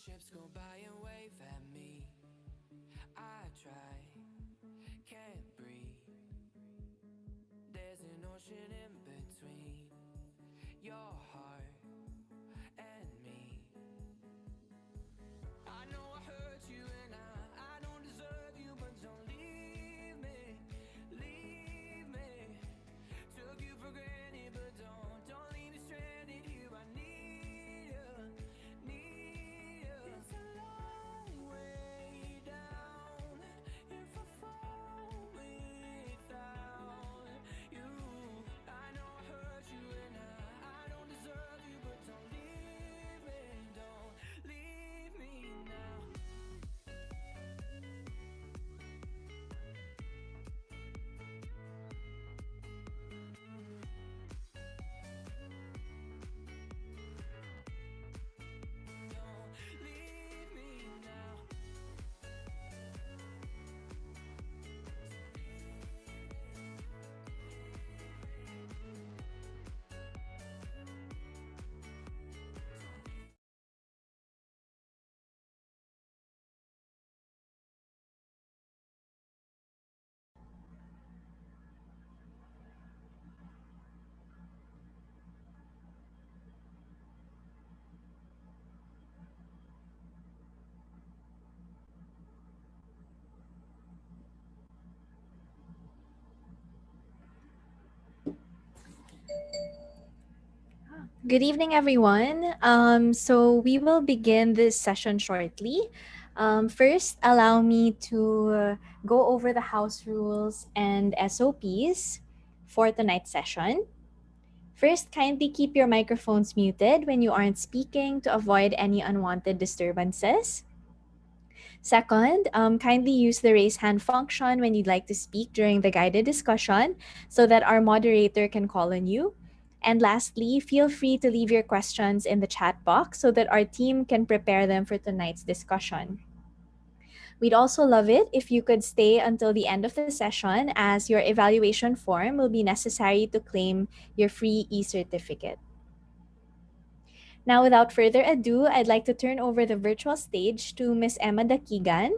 ships go by and wave at me. I try, can't breathe. There's an ocean in between your heart and me. I know I hurt you and I don't deserve you, but don't leave me, leave me. Took you for granted, but don't leave me stranded here. I need you, need you. It's a long way down if I fall without you. I know I hurt you and I don't deserve you, but don't leave me now. Don't leave me now. Good evening, everyone. So we will begin this session shortly. First, allow me to go over the house rules and SOPs for tonight's session. First, kindly keep your microphones muted when you aren't speaking to avoid any unwanted disturbances. Second, kindly use the raise hand function when you'd like to speak during the guided discussion so that our moderator can call on you. And lastly, feel free to leave your questions in the chat box so that our team can prepare them for tonight's discussion. We'd also love it if you could stay until the end of the session, as your evaluation form will be necessary to claim your free e-certificate. Now, without further ado, I'd like to turn over the virtual stage to Ms. Emma Dakigan,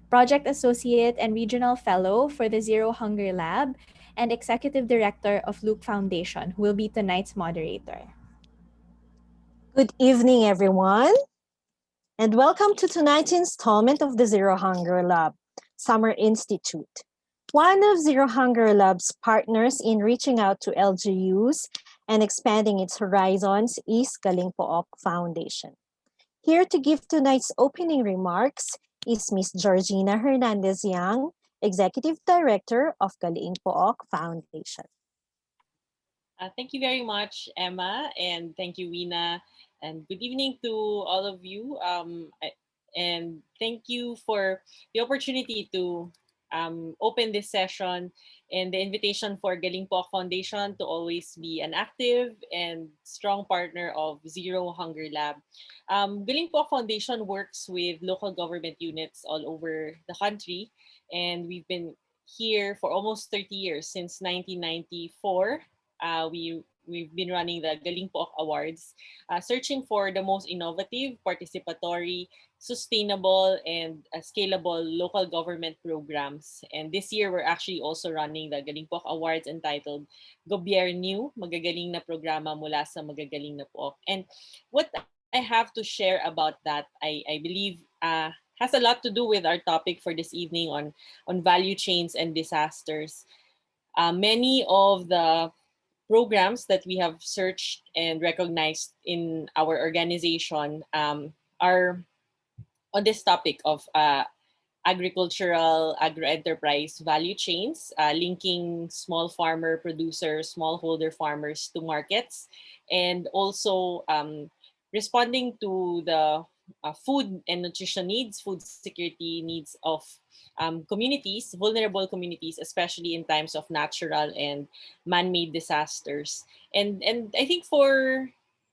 Project Associate and Regional Fellow for the Zero Hunger Lab, and Executive Director of Luke Foundation, who will be tonight's moderator. Good evening, everyone, and welcome to tonight's installment of the Zero Hunger Lab Summer Institute. One of Zero Hunger Lab's partners in reaching out to LGUs and expanding its horizons is Galing Pook Foundation. Here to give tonight's opening remarks is Ms. Georgina Hernandez Yang, Executive Director of Galing Pook Foundation. Thank you very much, Emma, and thank you, Wina, and good evening to all of you. And thank you for the opportunity to open this session and the invitation for Galing Pook Foundation to always be an active and strong partner of Zero Hunger Lab. Galing Pook Foundation works with local government units all over the country, and we've been here for almost 30 years, since 1994. We've been running the Galing Pook Awards, searching for the most innovative, participatory, sustainable, and scalable local government programs. And this year, we're actually also running the Galing Pook Awards entitled Gobyerno, Magagaling na Programa mula sa Magagaling na Pook. And what I have to share about that, I believe has a lot to do with our topic for this evening on value chains and disasters. Many of the programs that we have searched and recognized in our organization are on this topic of agricultural agro-enterprise value chains, linking small farmer producers, smallholder farmers to markets, and also responding to the food and nutrition needs, food security needs of communities, vulnerable communities, especially in times of natural and man-made disasters. And I think for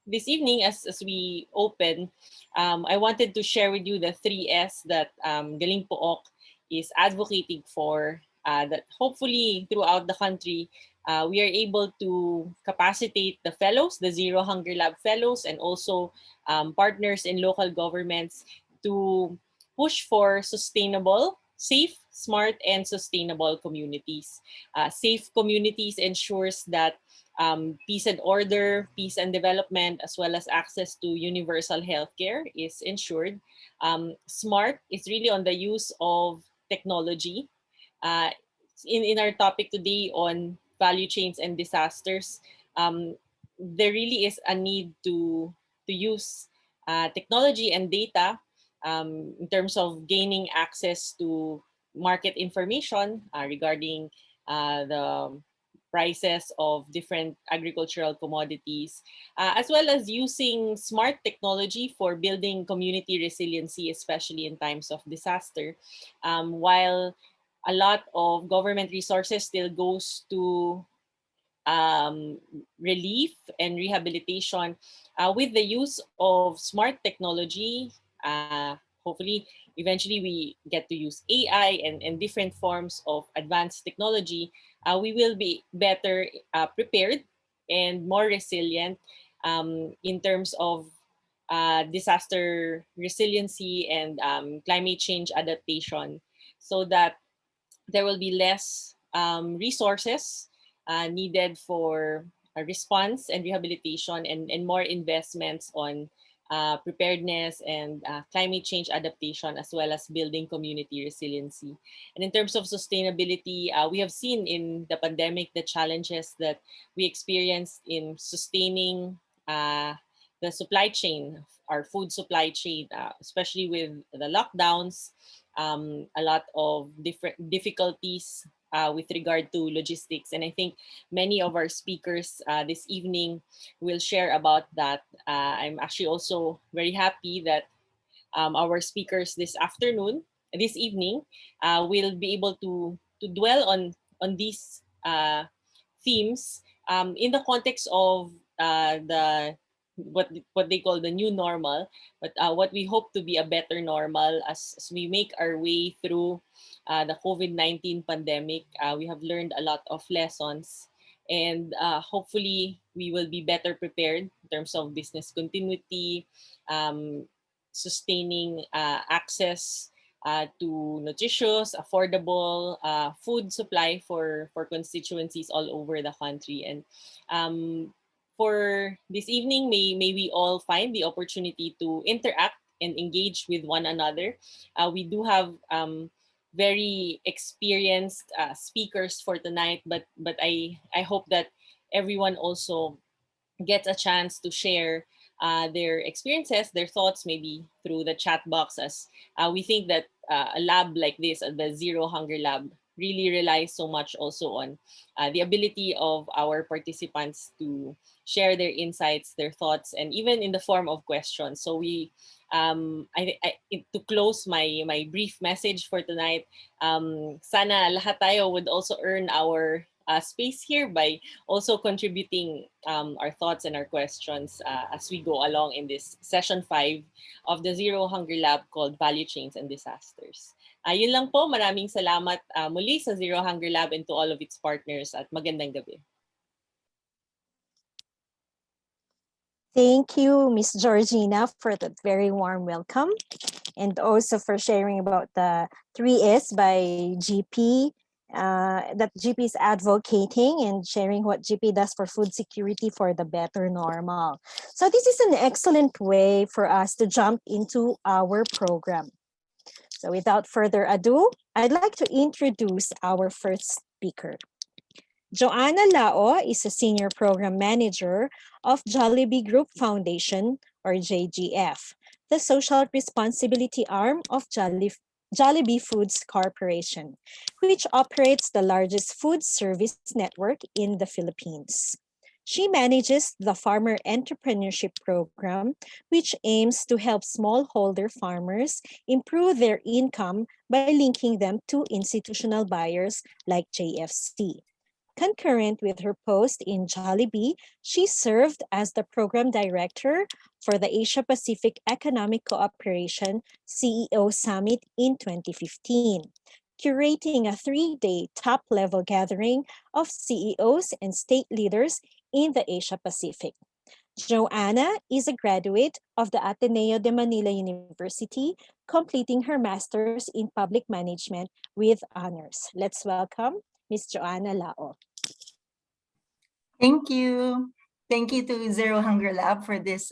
this evening, as we open, I wanted to share with you the 3S that Galing Pook is advocating for that hopefully throughout the country, we are able to capacitate the fellows, the Zero Hunger Lab fellows, and also partners in local governments to push for sustainable, safe, smart, and sustainable communities. Safe communities ensures that peace and order, peace and development, as well as access to universal healthcare is ensured. Smart is really on the use of technology. Uh, in our topic today on value chains and disasters, there really is a need to use technology and data in terms of gaining access to market information regarding the prices of different agricultural commodities, as well as using smart technology for building community resiliency, especially in times of disaster. While a lot of government resources still goes to relief and rehabilitation, with the use of smart technology, hopefully eventually we get to use AI and different forms of advanced technology, we will be better prepared and more resilient in terms of disaster resiliency and climate change adaptation, so that there will be less resources needed for a response and rehabilitation, and more investments on preparedness and climate change adaptation, as well as building community resiliency. And in terms of sustainability, we have seen in the pandemic the challenges that we experienced in sustaining the supply chain, our food supply chain, especially with the lockdowns, a lot of different difficulties with regard to logistics. And I think many of our speakers this evening will share about that. I'm actually also very happy that our speakers this afternoon, this evening, will be able to dwell on these themes in the context of the what they call the new normal, but what we hope to be a better normal as we make our way through the COVID-19 pandemic. We have learned a lot of lessons, and hopefully we will be better prepared in terms of business continuity, um, sustaining access to nutritious, affordable food supply for constituencies all over the country. And for this evening, may we all find the opportunity to interact and engage with one another. We do have very experienced speakers for tonight, but I hope that everyone also gets a chance to share their experiences, their thoughts, maybe through the chat box, as we think that a lab like this, the Zero Hunger Lab, really relies so much also on the ability of our participants to share their insights, their thoughts, and even in the form of questions. So we, to close my brief message for tonight, sana lahat tayo would also earn our space here by also contributing our thoughts and our questions as we go along in this session 5 of the Zero Hunger Lab called Value Chains and Disasters. Yun lang po, maraming salamat muli sa Zero Hunger Lab and to all of its partners, at magandang gabi. Thank you, Miss Georgina, for that very warm welcome, and also for sharing about the 3S by GP, that GP is advocating and sharing what GP does for food security for the better normal. So this is an excellent way for us to jump into our program. So without further ado, I'd like to introduce our first speaker. Joanna Lao is a Senior Program Manager of Jollibee Group Foundation, or JGF, the social responsibility arm of Jollibee Foods Corporation, which operates the largest food service network in the Philippines. She manages the Farmer Entrepreneurship Program, which aims to help smallholder farmers improve their income by linking them to institutional buyers like JFC. Concurrent with her post in Jollibee, she served as the program director for the Asia Pacific Economic Cooperation CEO Summit in 2015. curating a 3-day top-level gathering of CEOs and state leaders in the Asia Pacific. Joanna is a graduate of the Ateneo de Manila University, completing her master's in public management with honors. Let's welcome Ms. Joanna Lao. Thank you. Thank you to Zero Hunger Lab for this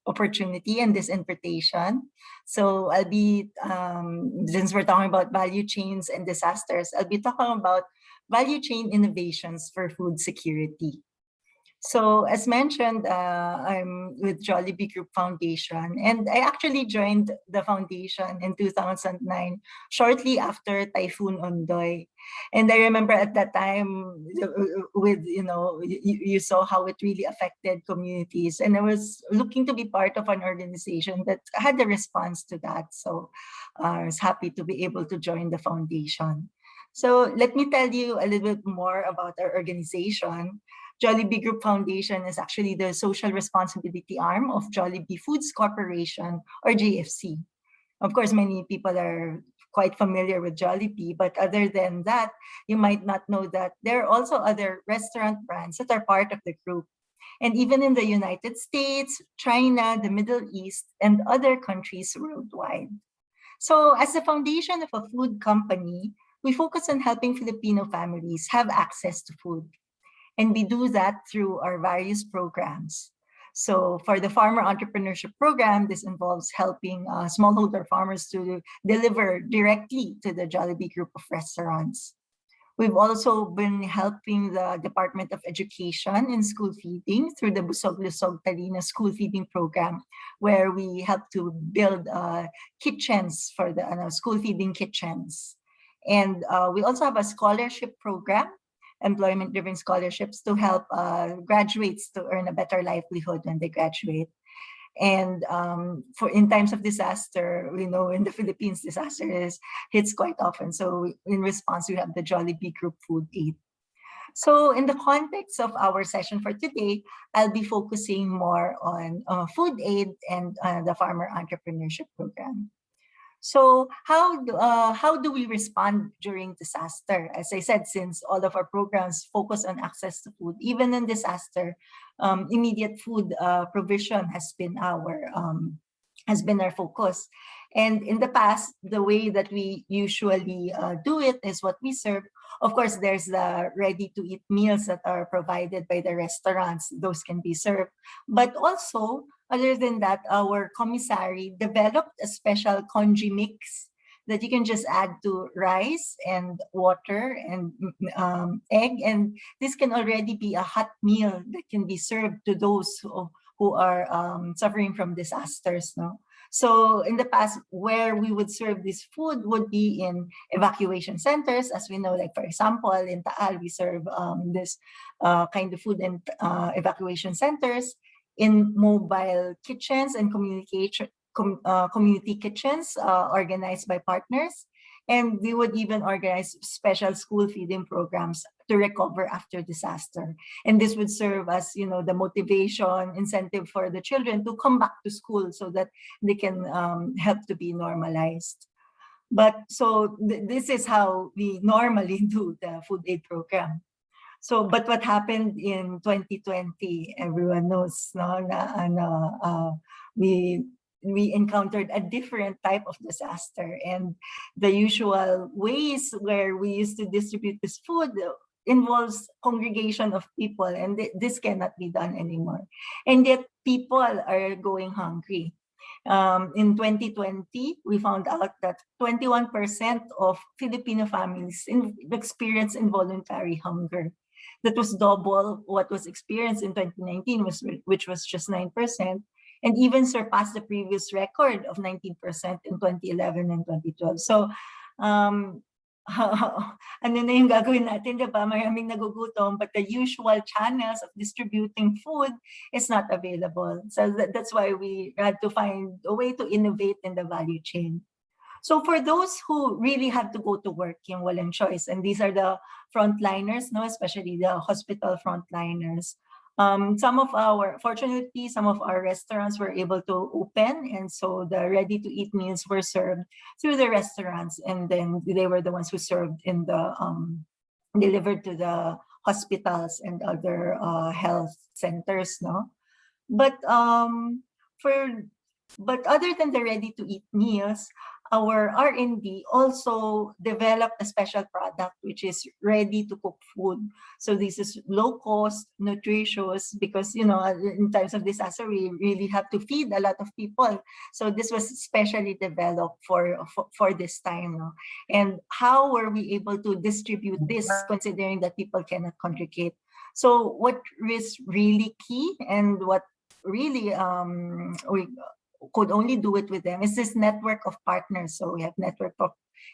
opportunity and this invitation. So I'll be, since we're talking about value chains and disasters, I'll be talking about value chain innovations for food security. So as mentioned, I'm with Jollibee Group Foundation, and I actually joined the foundation in 2009, shortly after Typhoon Ondoy. And I remember at that time, with you saw how it really affected communities, and I was looking to be part of an organization that had a response to that. So I was happy to be able to join the foundation. So let me tell you a little bit more about our organization. Jollibee Group Foundation is actually the social responsibility arm of Jollibee Foods Corporation, or JFC. Of course, many people are quite familiar with Jollibee, but other than that, you might not know that there are also other restaurant brands that are part of the group. And even in the United States, China, the Middle East, and other countries worldwide. So as the foundation of a food company, we focus on helping Filipino families have access to food. And we do that through our various programs. So for the Farmer Entrepreneurship Program, this involves helping smallholder farmers to deliver directly to the Jollibee Group of restaurants. We've also been helping the Department of Education in school feeding through the Busog Lusog Talino school feeding program, where we help to build kitchens for the school feeding kitchens. And we also have a scholarship program, employment-driven scholarships, to help graduates to earn a better livelihood when they graduate. And for in times of disaster, we know in the Philippines, disaster hits quite often. So in response, we have the Jollibee Group Food Aid. So in the context of our session for today, I'll be focusing more on food aid and the Farmer Entrepreneurship Program. So how do we respond during disaster? As I said, since all of our programs focus on access to food, even in disaster, immediate food provision has been our focus. And in the past, the way that we usually do it is what we serve. Of course, there's the ready-to-eat meals that are provided by the restaurants. Those can be served. But also, other than that, our commissary developed a special congee mix that you can just add to rice and water and egg. And this can already be a hot meal that can be served to those who are suffering from disasters. No? So in the past, where we would serve this food would be in evacuation centers. As we know, like for example, in Taal, we serve this kind of food in evacuation centers, in mobile kitchens and community kitchens organized by partners. And we would even organize special school feeding programs to recover after disaster. And this would serve as, the motivation, incentive for the children to come back to school so that they can help to be normalized. But so this is how we normally do the food aid program. So, but what happened in 2020, everyone knows, we encountered a different type of disaster, and the usual ways where we used to distribute this food involves congregation of people, and this cannot be done anymore. And yet people are going hungry. In 2020, we found out that 21% of Filipino families experience involuntary hunger. That was double what was experienced in 2019, which was just 9%, and even surpassed the previous record of 19% in 2011 and 2012. So, ano na yung gagawin natin, diba? Maraming nagugutom, but the usual channels of distributing food is not available. So that's why we had to find a way to innovate in the value chain. So for those who really have to go to work, yung walang choice, and these are the frontliners, especially the hospital frontliners, Fortunately, some of our restaurants were able to open, and so the ready-to-eat meals were served through the restaurants, and then they were the ones who served in the delivered to the hospitals and other health centers, no? But for but other than the ready-to-eat meals, our R&D also developed a special product which is ready-to-cook food. So this is low cost, nutritious, because in times of disaster we really have to feed a lot of people. So this was specially developed for this time, no? And how were we able to distribute this, considering that people cannot congregate? So what is really key, and what really we could only do it with them, is this network of partners. So we have network of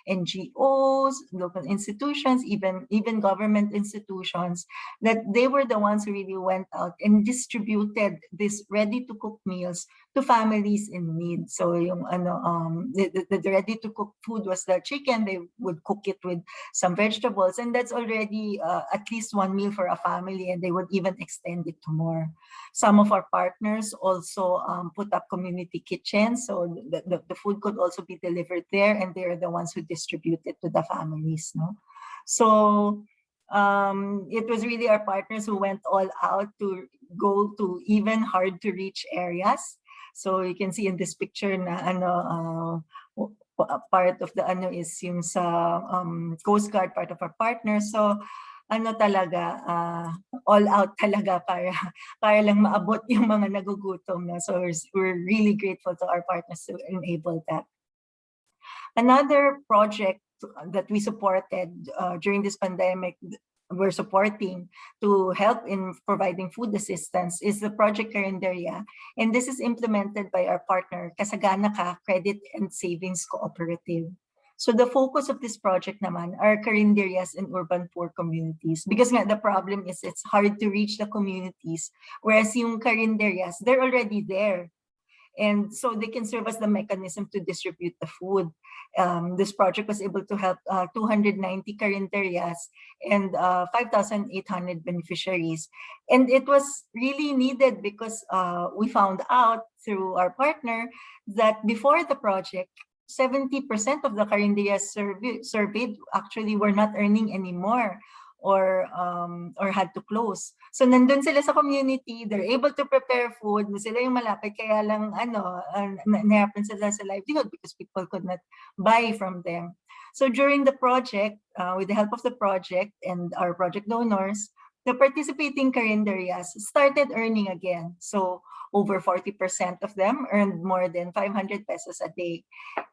NGOs, local institutions, even government institutions, that they were the ones who really went out and distributed these ready-to-cook meals to families in need. So the ready-to-cook food was the chicken. They would cook it with some vegetables, and that's already at least one meal for a family, and they would even extend it to more. Some of our partners also put up community kitchens, so the food could also be delivered there, and they're the ones who distribute it to the families, no? So it was really our partners who went all out to go to even hard to reach areas. So you can see in this picture na part of the is yung sa Coast Guard, part of our partners. So talaga, all out talaga para lang maabot yung mga nagugutom na. So we're really grateful to our partners to enable that. Another project that we supported during this pandemic, we're supporting to help in providing food assistance, is the Project Carinderia. And this is implemented by our partner, Kasagana Ka Credit and Savings Cooperative. So the focus of this project naman are carinderias in urban poor communities, because the problem is it's hard to reach the communities, whereas yung carinderias, they're already there. And so they can serve as the mechanism to distribute the food. This project was able to help 290 carinderias and 5,800 beneficiaries. And it was really needed because we found out through our partner that before the project, 70% of the carinderias surveyed actually were not earning anymore, or had to close. So nandun sila sa community, they're able to prepare food, sila yung malapit, kaya lang nahirapan sila sa livelihood because people could not buy from them. So during the project, with the help of the project and our project donors, the participating carinderias started earning again. So over 40% of them earned more than 500 pesos a day.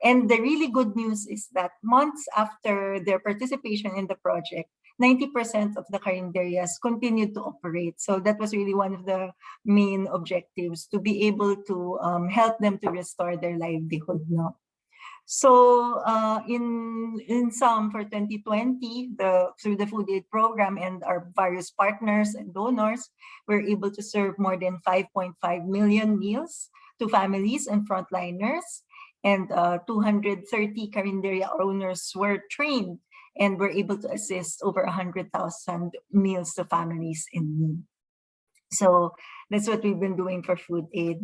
And the really good news is that months after their participation in the project, 90% of the carinderias continued to operate. So that was really one of the main objectives, to be able to help them to restore their livelihood. No? So in sum, for 2020, through the Food Aid Program and our various partners and donors, we're able to serve more than 5.5 million meals to families and frontliners, and 230 carinderia owners were trained, and we're able to assist over 100,000 meals to families in need. So that's what we've been doing for Food Aid.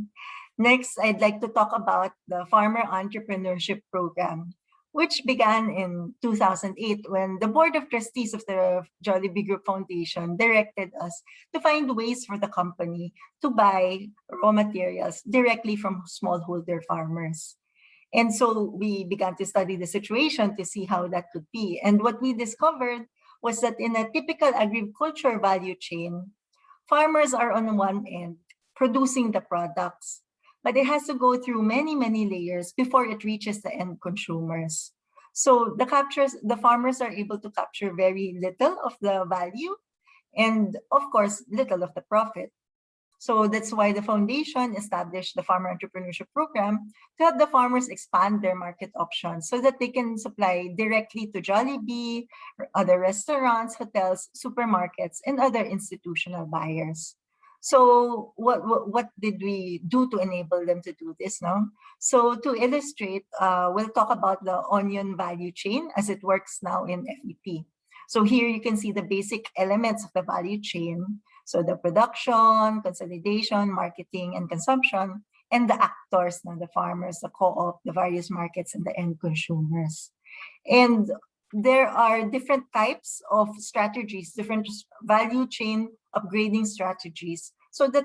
Next, I'd like to talk about the Farmer Entrepreneurship Program, which began in 2008 when the Board of Trustees of the Jollibee Group Foundation directed us to find ways for the company to buy raw materials directly from smallholder farmers. And so we began to study the situation to see how that could be. And what we discovered was that in a typical agriculture value chain, farmers are on one end producing the products, but it has to go through many, many layers before it reaches the end consumers. So the farmers are able to capture very little of the value and, of course, little of the profit. So that's why the foundation established the Farmer Entrepreneurship Program to help the farmers expand their market options so that they can supply directly to Jollibee, other restaurants, hotels, supermarkets, and other institutional buyers. So what did we do to enable them to do this now? So to illustrate, we'll talk about the onion value chain as it works now in FEP. So here you can see the basic elements of the value chain. So the production, consolidation, marketing, and consumption, and the actors, the farmers, the co-op, the various markets, and the end consumers. And there are different types of strategies, different value chain upgrading strategies, so that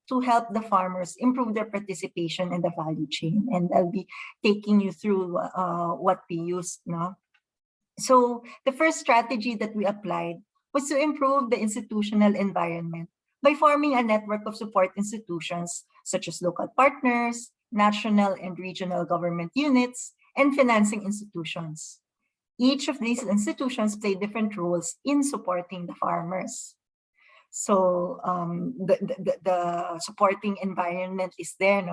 to help the farmers improve their participation in the value chain. And I'll be taking you through what we used. So the first strategy that we applied was to improve the institutional environment by forming a network of support institutions such as local partners, national and regional government units, and financing institutions. Each of these institutions play different roles in supporting the farmers. So the supporting environment is there.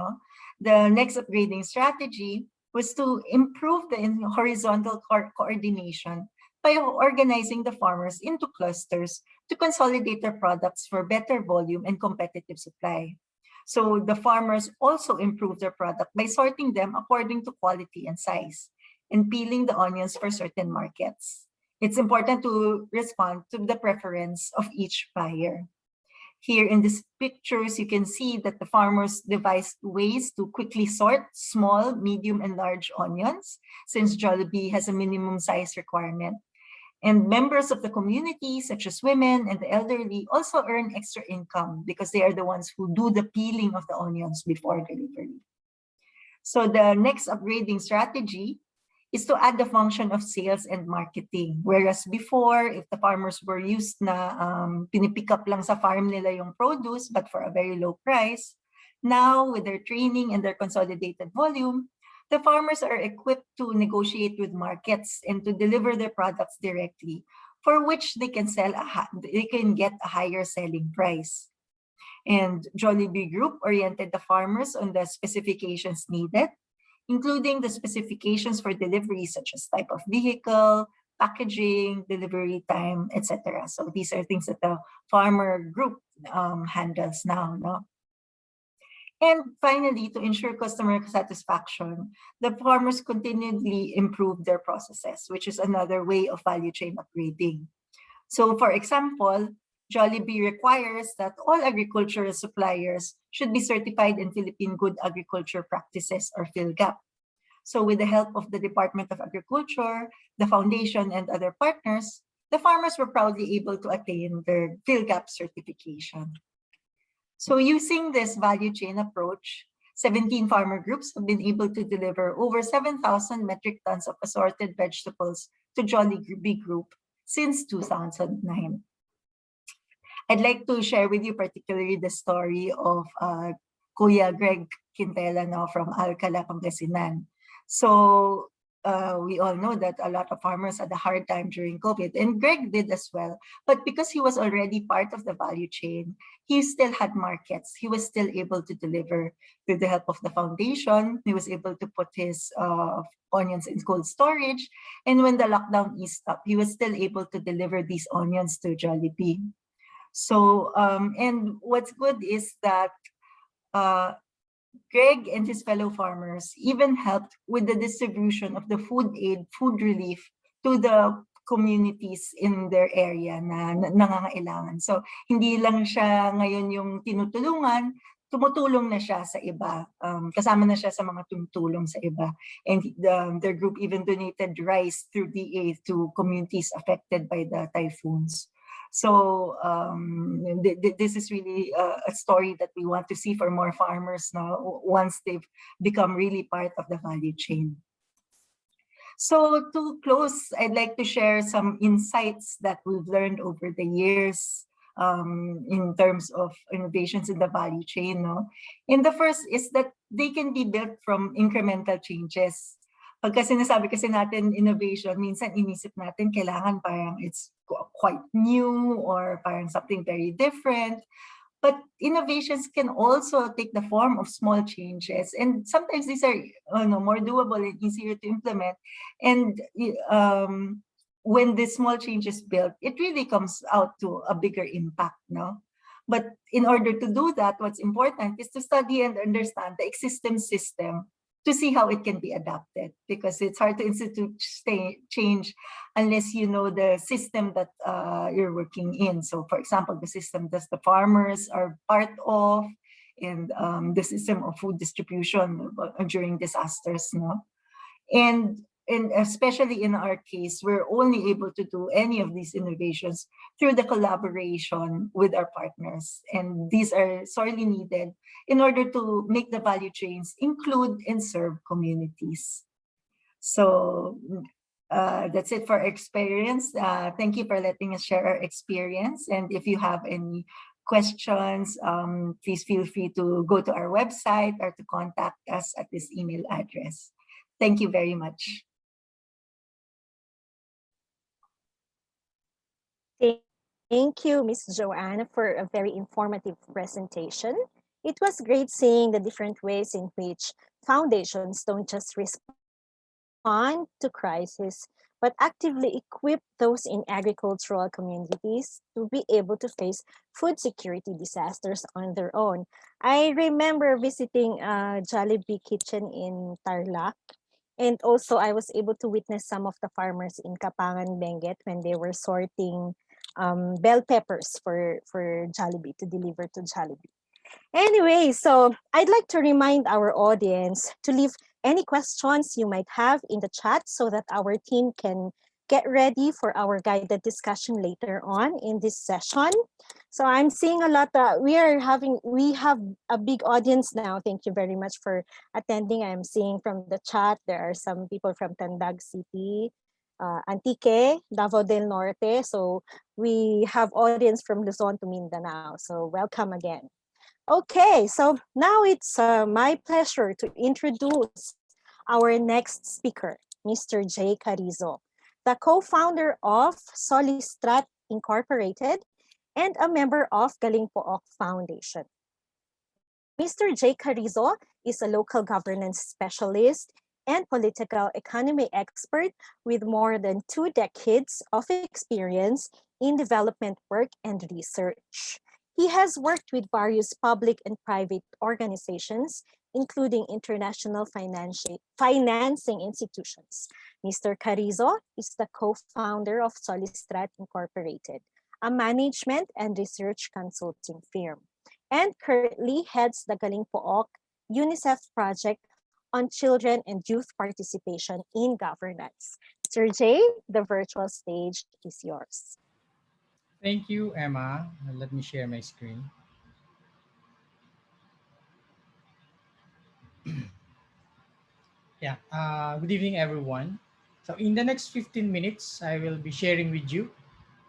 The next upgrading strategy was to improve the horizontal coordination by organizing the farmers into clusters to consolidate their products for better volume and competitive supply. So the farmers also improve their product by sorting them according to quality and size and peeling the onions for certain markets. It's important to respond to the preference of each buyer. Here in these pictures, you can see that the farmers devised ways to quickly sort small, medium, and large onions, since Jollibee has a minimum size requirement. And members of the community, such as women and the elderly, also earn extra income because they are the ones who do the peeling of the onions before delivery. So the next upgrading strategy is to add the function of sales and marketing. Whereas before, if the farmers were used na pinipick up lang sa farm nila yung produce but for a very low price, now with their training and their consolidated volume, the farmers are equipped to negotiate with markets and to deliver their products directly, for which they can get a higher selling price. And Jollibee Group oriented the farmers on the specifications needed, including the specifications for delivery, such as type of vehicle, packaging, delivery time, etc. So these are things that the farmer group handles now. And finally, to ensure customer satisfaction, the farmers continually improve their processes, which is another way of value chain upgrading. So for example, Jollibee requires that all agricultural suppliers should be certified in Philippine Good Agriculture Practices, or PhilGAP. So with the help of the Department of Agriculture, the foundation, and other partners, the farmers were proudly able to attain their PhilGAP certification. So using this value chain approach, 17 farmer groups have been able to deliver over 7,000 metric tons of assorted vegetables to Jollibee Group since 2009. I'd like to share with you particularly the story of Kuya Greg Quintela from Alcala, Pangasinan. So we all know that a lot of farmers had a hard time during COVID, and Greg did as well. But because he was already part of the value chain, he still had markets. He was still able to deliver with the help of the foundation. He was able to put his onions in cold storage. And when the lockdown eased up, he was still able to deliver these onions to Jollibee. So, and what's good is that Greg and his fellow farmers even helped with the distribution of the food aid, food relief to the communities in their area na nangangailangan. So, hindi lang siya ngayon yung tinutulungan, tumutulong na siya sa iba. Kasama na siya sa mga tumutulong sa iba. And their group even donated rice through DA to communities affected by the typhoons. So this is really a story that we want to see for more farmers now once they've become really part of the value chain. So to close, I'd like to share some insights that we've learned over the years in terms of innovations in the value chain. And the first is that they can be built from incremental changes. Pagka sinasabi kasi natin innovation, minsan inisip natin kailangan parang it's quite new or parang something very different. But innovations can also take the form of small changes. And sometimes these are more doable and easier to implement. And when this small change is built, it really comes out to a bigger impact. But in order to do that, what's important is to study and understand the existing system to see how it can be adapted, because it's hard to institute change unless you know the system that you're working in. So for example, the system that the farmers are part of, and the system of food distribution during disasters, no? And especially in our case, we're only able to do any of these innovations through the collaboration with our partners. And these are sorely needed in order to make the value chains include and serve communities. So that's it for experience. Thank you for letting us share our experience. And if you have any questions, please feel free to go to our website or to contact us at this email address. Thank you very much. Thank you, Ms. Joanne, for a very informative presentation. It was great seeing the different ways in which foundations don't just respond to crisis, but actively equip those in agricultural communities to be able to face food security disasters on their own. I remember visiting Jollibee Kitchen in Tarlac, and also I was able to witness some of the farmers in Kapangan, Benguet, when they were sorting bell peppers for Jollibee to deliver to Jollibee. Anyway, so I'd like to remind our audience to leave any questions you might have in the chat so that our team can get ready for our guided discussion later on in this session. So I'm seeing a lot we have a big audience now. Thank you very much for attending. I'm seeing from the chat there are some people from Tandag City, Antique, Davao del Norte. So we have audience from Luzon to Mindanao. So welcome again. Okay, so now it's my pleasure to introduce our next speaker, Mr. Jay Carrizo, the co-founder of Solistrat Incorporated and a member of Galing Pook Foundation. Mr. Jay Carrizo is a local governance specialist and political economy expert with more than 2 decades of experience in development work and research. He has worked with various public and private organizations, including international financing institutions. Mr. Carrizo is the co-founder of Solistrat Incorporated, a management and research consulting firm, and currently heads the Galing Pook UNICEF project on children and youth participation in governance. Sir Jay, the virtual stage is yours. Thank you, Emma. Let me share my screen. Yeah, good evening, everyone. So in the next 15 minutes, I will be sharing with you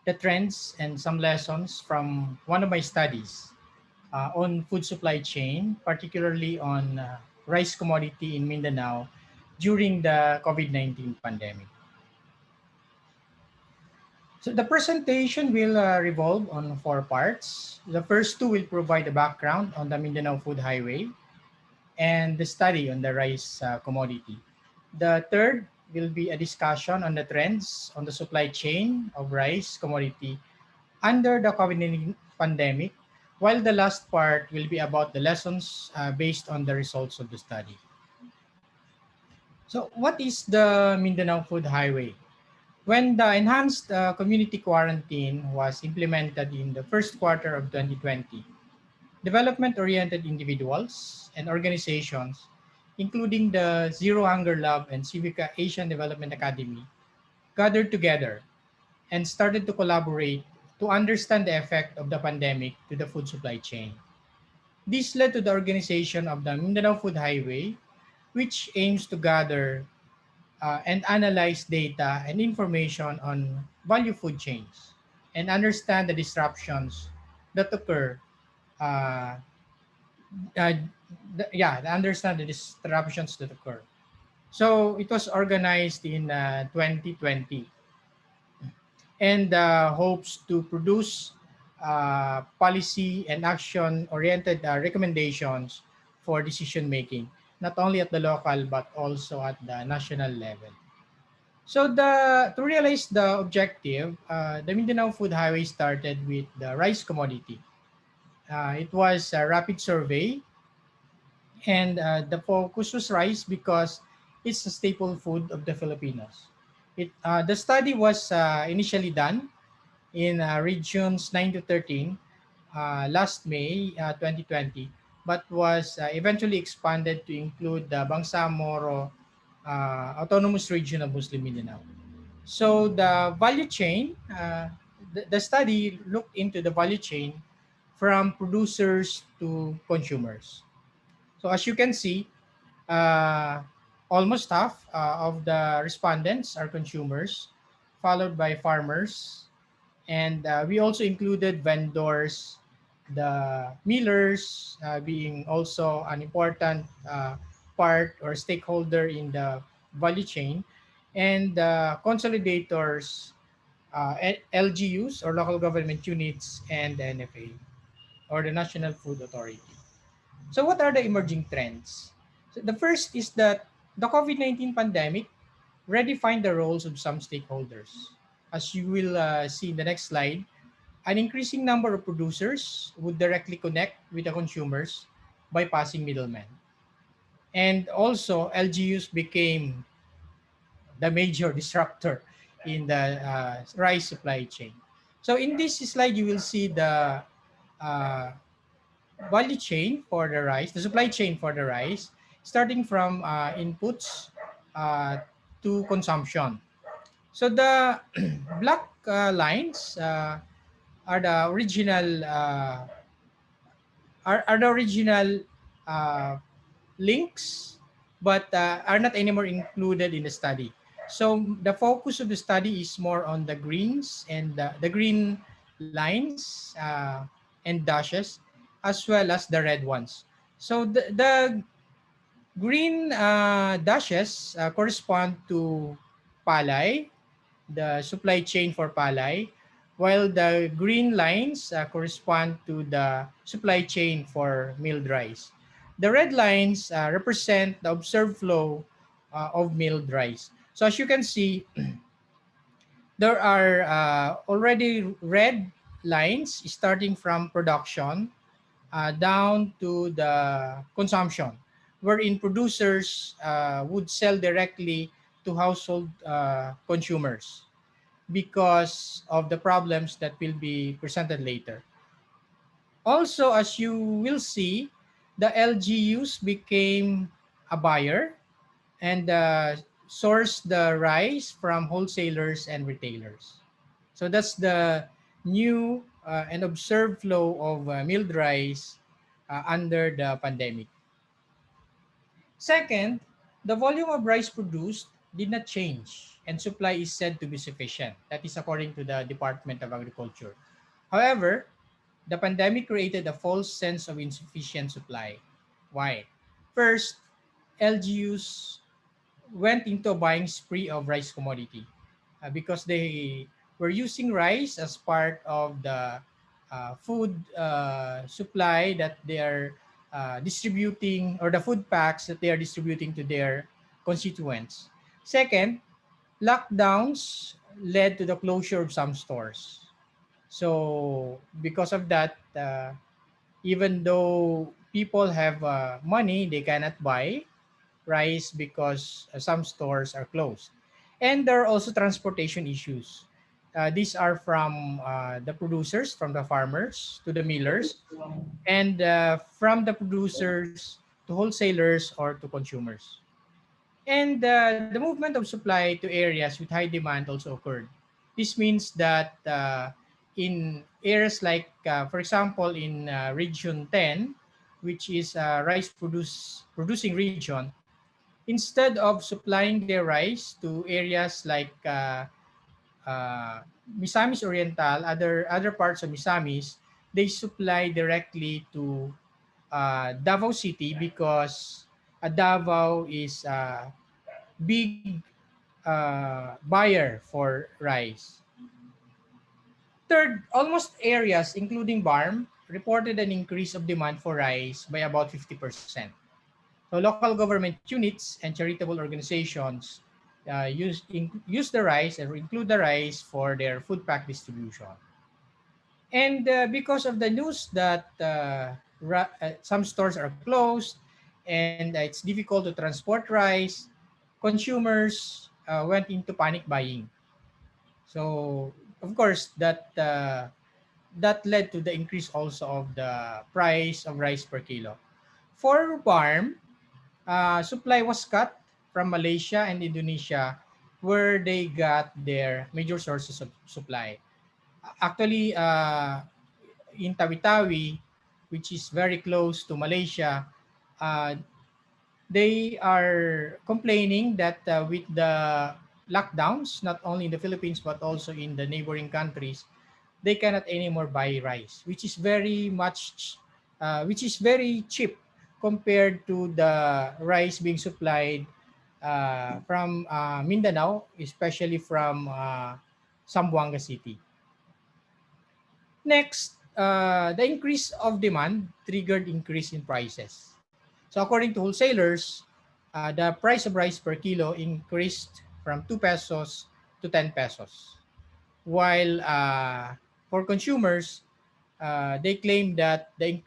the trends and some lessons from one of my studies on food supply chain, particularly on rice commodity in Mindanao during the COVID-19 pandemic. So the presentation will revolve on 4 parts. The first 2 will provide a background on the Mindanao Food Highway and the study on the rice commodity. The third will be a discussion on the trends on the supply chain of rice commodity under the COVID-19 pandemic, while the last part will be about the lessons based on the results of the study. So what is the Mindanao Food Highway? When the enhanced community quarantine was implemented in the first quarter of 2020, development-oriented individuals and organizations, including the Zero Hunger Lab and Civica Asian Development Academy, gathered together and started to collaborate to understand the effect of the pandemic to the food supply chain. This led to the organization of the Mindanao Food Highway, which aims to gather and analyze data and information on value food chains and understand the disruptions that occur. Uh, understand the disruptions that occur. So it was organized in 2020 and hopes to produce policy and action-oriented recommendations for decision making, not only at the local but also at the national level. So to realize the objective, the Mindanao Food Highway started with the rice commodity. It was a rapid survey And the focus was rice because it's a staple food of the Filipinos. The study was initially done in regions 9 to 13 last May 2020, but was eventually expanded to include the Bangsamoro Autonomous Region of Muslim Mindanao. So the value chain, the study looked into the value chain from producers to consumers. So as you can see, uh, almost half of the respondents are consumers, followed by farmers, and we also included vendors, the millers being also an important part or stakeholder in the value chain, and the consolidators, LGUs or local government units, and the NFA or the National Food Authority. So what are the emerging trends? So the first is that the COVID-19 pandemic redefined the roles of some stakeholders. As you will see in the next slide, an increasing number of producers would directly connect with the consumers, bypassing middlemen. And also, LGUs became the major disruptor in the rice supply chain. So in this slide, you will see the uh, value chain for the rice, the supply chain for the rice, starting from inputs uh, to consumption. So the black lines are the original are the original uh, links, but are not anymore included in the study. So the focus of the study is more on the greens and the green lines and dashes, as well as the red ones. So the green dashes correspond to palay, the supply chain for palay, while the green lines correspond to the supply chain for milled rice. The red lines represent the observed flow of milled rice. So as you can see, there are already red lines starting from production down to the consumption, wherein producers would sell directly to household consumers because of the problems that will be presented later. Also, as you will see, the LGUs became a buyer and source the rice from wholesalers and retailers. So that's the new and observed flow of milled rice under the pandemic. Second, the volume of rice produced did not change and supply is said to be sufficient. That is according to the Department of Agriculture. However, the pandemic created a false sense of insufficient supply. Why? First, LGUs went into a buying spree of rice commodity because they were using rice as part of the food supply that they are distributing, or the food packs that they are distributing to their constituents. Second, lockdowns led to the closure of some stores. So because of that, even though people have money, they cannot buy rice because some stores are closed. And there are also transportation issues. These are from the producers, from the farmers to the millers, and from the producers to wholesalers or to consumers. And the movement of supply to areas with high demand also occurred. This means that in areas like, for example, in Region 10, which is a producing region, instead of supplying their rice to areas like Misamis Oriental, other parts of Misamis, they supply directly to Davao City because Davao is a big buyer for rice. Third, almost areas, including Barm, reported an increase of demand for rice by about 50%. So local government units and charitable organizations use the rice or include the rice for their food pack distribution. And because of the news that some stores are closed and it's difficult to transport rice, consumers went into panic buying. So of course that led to the increase also of the price of rice per kilo. For farm, supply was cut from Malaysia and Indonesia, where they got their major sources of supply. Actually, in Tawi-Tawi, which is very close to Malaysia, uh, they are complaining that with the lockdowns, not only in the Philippines but also in the neighboring countries, they cannot anymore buy rice, which is very cheap compared to the rice being supplied from Mindanao, especially from Zamboanga City. Next, the increase of demand triggered increase in prices. So according to wholesalers, the price of rice per kilo increased from 2 pesos to 10 pesos. While for consumers, they claim that the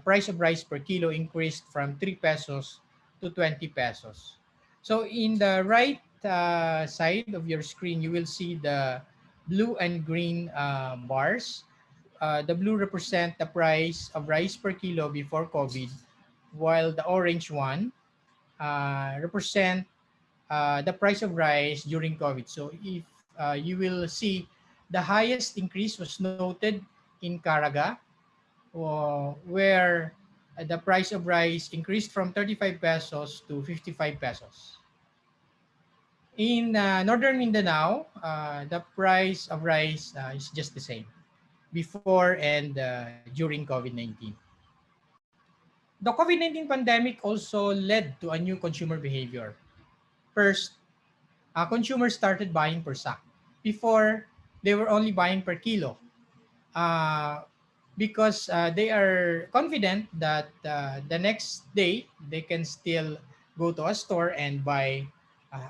price of rice per kilo increased from 3 pesos to 20 pesos. So in the right side of your screen, you will see the blue and green bars. The blue represent the price of rice per kilo before COVID, while the orange one represent the price of rice during COVID. So if you will see, the highest increase was noted in Caraga, where the price of rice increased from 35 pesos to 55 pesos. In northern Mindanao, the price of rice is just the same before and during COVID-19. The COVID-19 pandemic also led to a new consumer behavior. First, consumers started buying per sack. Before, they were only buying per kilo uh, because they are confident that the next day they can still go to a store and buy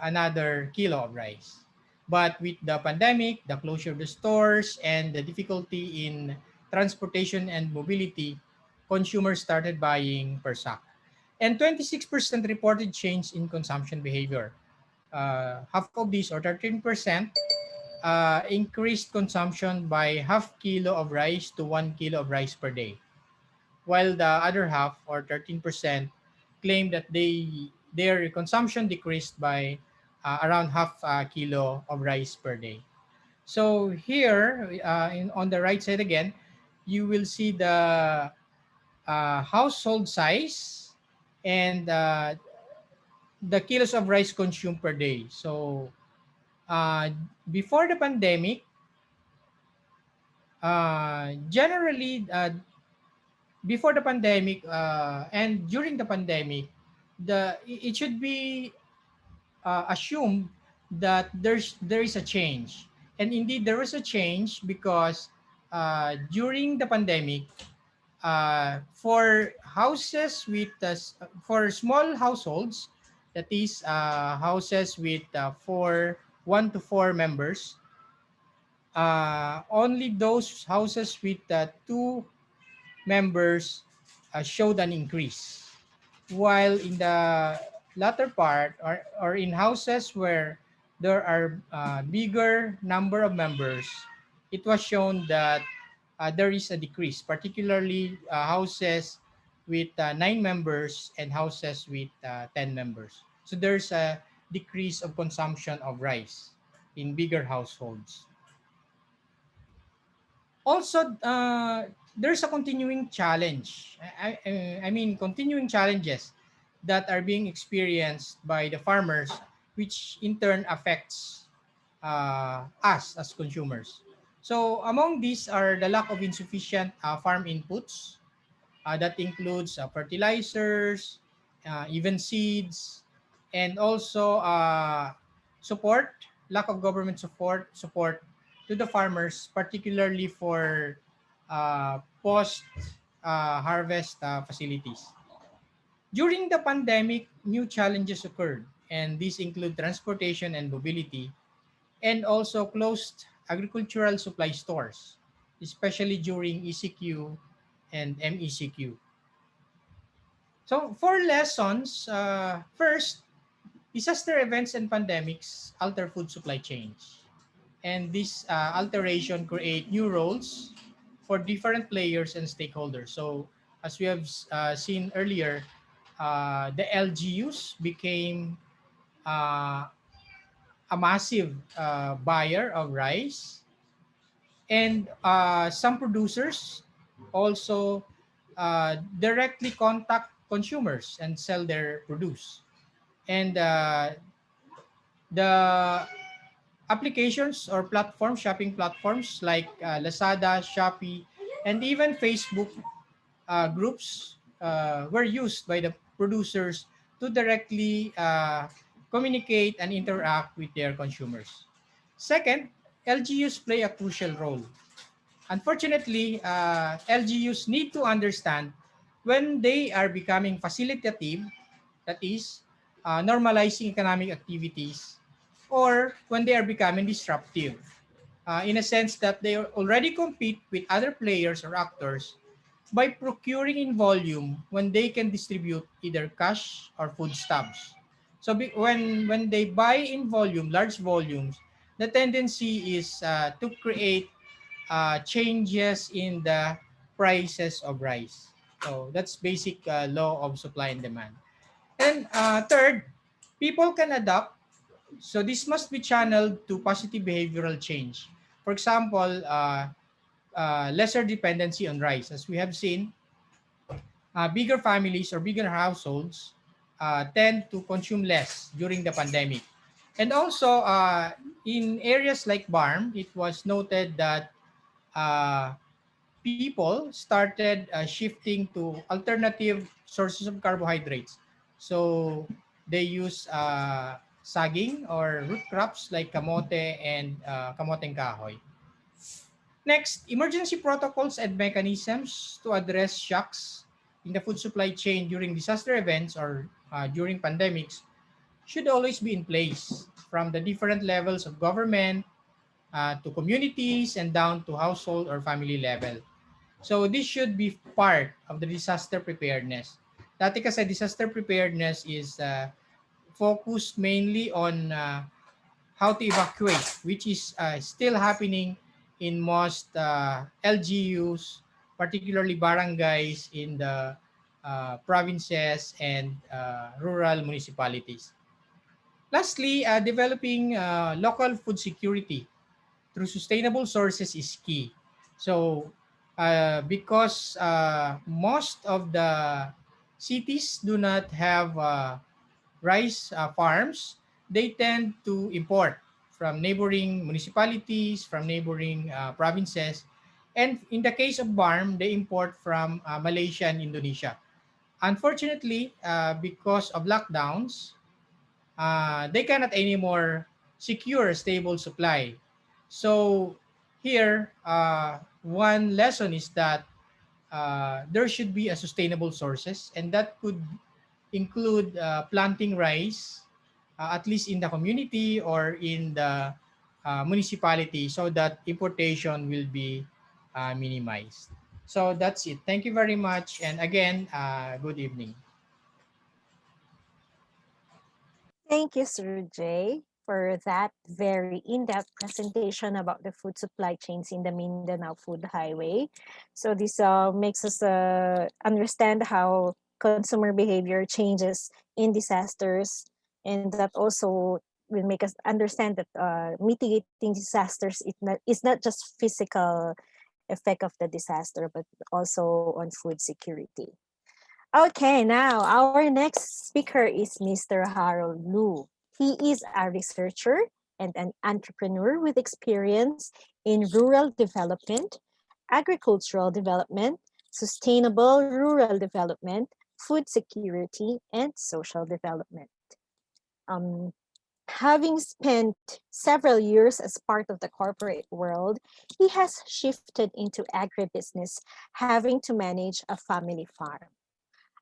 another kilo of rice. But with the pandemic, the closure of the stores, and the difficulty in transportation and mobility, consumers started buying per sack. And 26% reported change in consumption behavior. Half of these, or 13%, increased consumption by half kilo of rice to 1 kilo of rice per day, while the other half, or 13%, claimed that their consumption decreased by around half a kilo of rice per day. So here, on the right side again, you will see the household size and the kilos of rice consumed per day. So uh, before the pandemic, generally, before the pandemic and during the pandemic, it should be assumed that there is a change, and indeed there is a change because during the pandemic, for houses with for small households, that is houses with 1 to 4 members, only those houses with 2 members showed an increase. While in the latter part, or in houses where there are bigger number of members, it was shown that there is a decrease, particularly houses with 9 members and houses with 10 members. So there's a decrease of consumption of rice in bigger households. Also, there's a continuing challenge. I mean, continuing challenges that are being experienced by the farmers, which in turn affects us as consumers. So, among these are the lack of insufficient farm inputs. That includes fertilizers, even seeds, and also support, lack of government support to the farmers, particularly for post harvest facilities. During the pandemic, new challenges occurred, and these include transportation and mobility, and also closed agricultural supply stores, especially during ECQ and MECQ. So, four lessons. First, disaster events and pandemics alter food supply chains. And this alteration create new roles for different players and stakeholders. So, as we have seen earlier, the LGUs became uh, a massive buyer of rice, and some producers also directly contact consumers and sell their produce. And the applications or platforms, shopping platforms like Lazada, Shopee, and even Facebook groups were used by the producers to directly communicate and interact with their consumers. Second, LGUs play a crucial role. Unfortunately, LGUs need to understand when they are becoming facilitative, that is, normalizing economic activities, or when they are becoming disruptive, in a sense that they already compete with other players or actors by procuring in volume when they can distribute either cash or food stubs. So when they buy in volume, large volumes, the tendency is to create changes in the prices of rice. So that's basic law of supply and demand. And third, people can adapt. So this must be channeled to positive behavioral change. For example, lesser dependency on rice. As we have seen, bigger families or bigger households tend to consume less during the pandemic. And also, in areas like Barm, it was noted that uh, people started shifting to alternative sources of carbohydrates. So they use saging or root crops like kamote and kamoteng kahoy. Next, emergency protocols and mechanisms to address shocks in the food supply chain during disaster events or during pandemics should always be in place from the different levels of government to communities and down to household or family level. So this should be part of the disaster preparedness. Dati kasi disaster preparedness is focused mainly on how to evacuate, which is still happening in most LGUs, particularly barangays in the provinces and rural municipalities. Lastly, developing local food security through sustainable sources is key. So, because most of the cities do not have rice farms, they tend to import from neighboring municipalities, from neighboring provinces. And in the case of BARM, they import from Malaysia and Indonesia. Unfortunately, because of lockdowns, they cannot anymore secure a stable supply. So here, one lesson is that there should be a sustainable sources, and that could include planting rice, at least in the community or in the municipality, so that importation will be minimized. So that's it. Thank you very much. And again, good evening. Thank you, Sir Jay, for that very in-depth presentation about the food supply chains in the Mindanao Food Highway. So this makes us understand how consumer behavior changes in disasters, and that also will make us understand that mitigating disasters is not just physical effect of the disaster, but also on food security. Okay, now our next speaker is Mr. Harold Lu. He is a researcher and an entrepreneur with experience in rural development, agricultural development, sustainable rural development, food security, and social development. Um, Having spent several years as part of the corporate world, he has shifted into agribusiness, having to manage a family farm.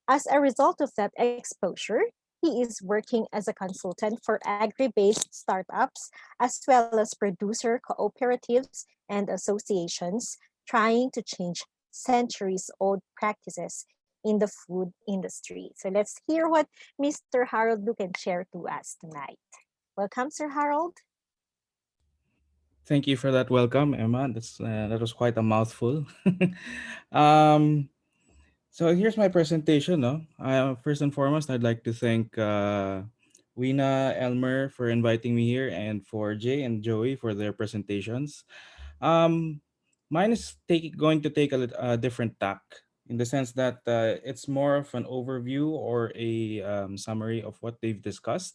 As a result of that exposure, he is working as a consultant for agri-based startups as well as producer cooperatives and associations trying to change centuries-old practices in the food industry. So let's hear what Mr. Harold Lu can share to us tonight. Welcome, Sir Harold. Thank you for that welcome, Emma. That was quite a mouthful. um, so here's my presentation. No, first and foremost, I'd like to thank Weena, Elmer for inviting me here, and for Jay and Joey for their presentations. Um, Mine is going to take a different tack in the sense that it's more of an overview or a summary of what they've discussed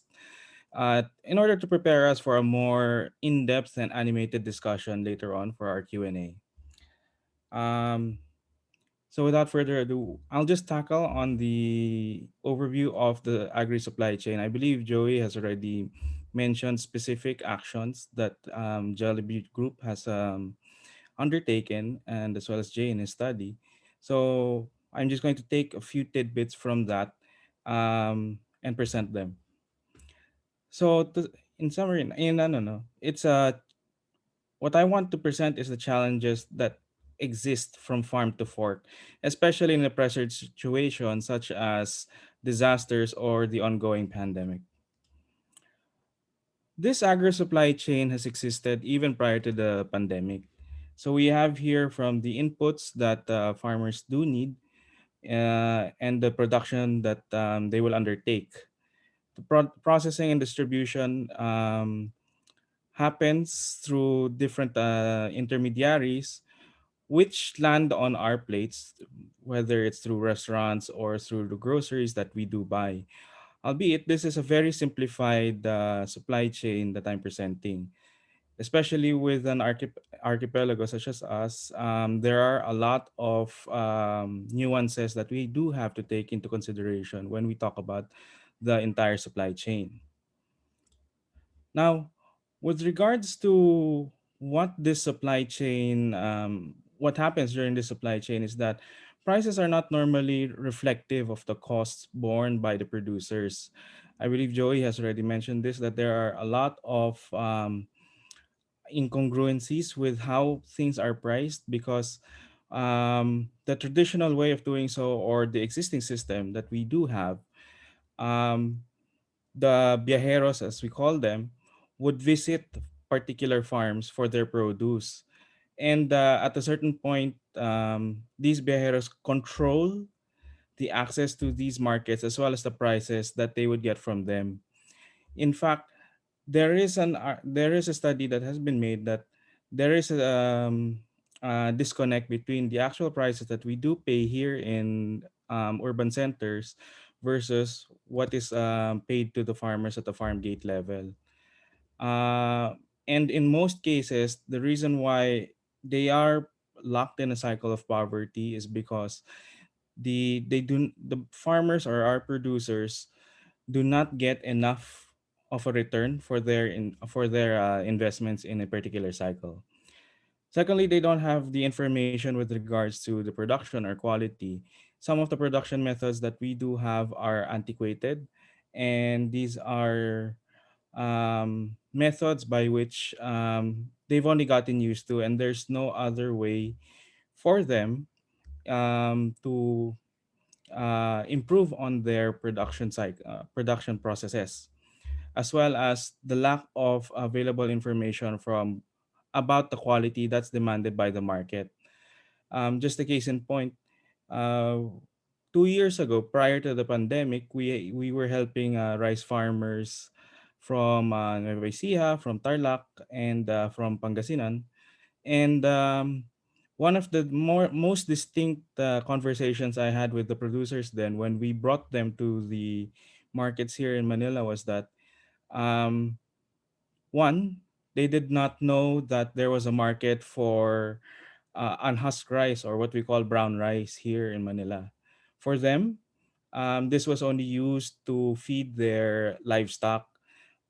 in order to prepare us for a more in-depth and animated discussion later on for our Q&A. Um, so without further ado, I'll just tackle on the overview of the agri-supply chain. I believe Joey has already mentioned specific actions that Jollibee Group has undertaken, and as well as Jay in his study. So I'm just going to take a few tidbits from that and present them. So in summary, no, it's what I want to present is the challenges that exist from farm to fork, especially in a pressured situation such as disasters or the ongoing pandemic. This agri supply chain has existed even prior to the pandemic. So we have here from the inputs that farmers do need and the production that they will undertake. The processing and distribution happens through different intermediaries which land on our plates, whether it's through restaurants or through the groceries that we do buy. Albeit, this is a very simplified supply chain that I'm presenting. Especially with an archipelago such as us, there are a lot of nuances that we do have to take into consideration when we talk about the entire supply chain. Now, with regards to what happens during the supply chain is that prices are not normally reflective of the costs borne by the producers. I believe Joey has already mentioned this, that there are a lot of incongruencies with how things are priced because the traditional way of doing so or the existing system that we do have, um, the viajeros, as we call them, would visit particular farms for their produce. And at a certain point, these viajeros control the access to these markets as well as the prices that they would get from them. In fact, there is a study that has been made that there is a disconnect between the actual prices that we do pay here in urban centers versus what is paid to the farmers at the farm gate level. Uh, and in most cases, the reason why they are locked in a cycle of poverty is because the farmers or our producers do not get enough of a return for their investments in a particular cycle. Secondly, they don't have the information with regards to the production or quality. Some of the production methods that we do have are antiquated, and these are methods by which they've only gotten used to, and there's no other way for them to improve on their production processes, as well as the lack of available information from about the quality that's demanded by the market. Just a case in point, uh, 2 years ago, prior to the pandemic, we were helping rice farmers from Nueva Ecija, from Tarlac, and from Pangasinan. And one of the most distinct conversations I had with the producers then when we brought them to the markets here in Manila was that um, one, they did not know that there was a market for unhusked rice or what we call brown rice here in Manila. For them, this was only used to feed their livestock.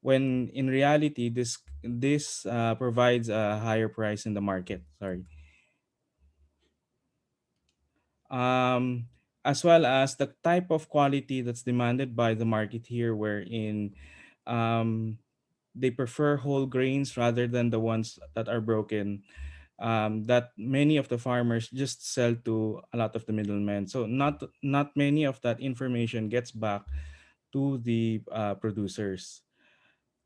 When in reality, this provides a higher price in the market. Sorry, um, as well as the type of quality that's demanded by the market here, wherein um, they prefer whole grains rather than the ones that are broken. that many of the farmers just sell to a lot of the middlemen. So not many of that information gets back to the producers.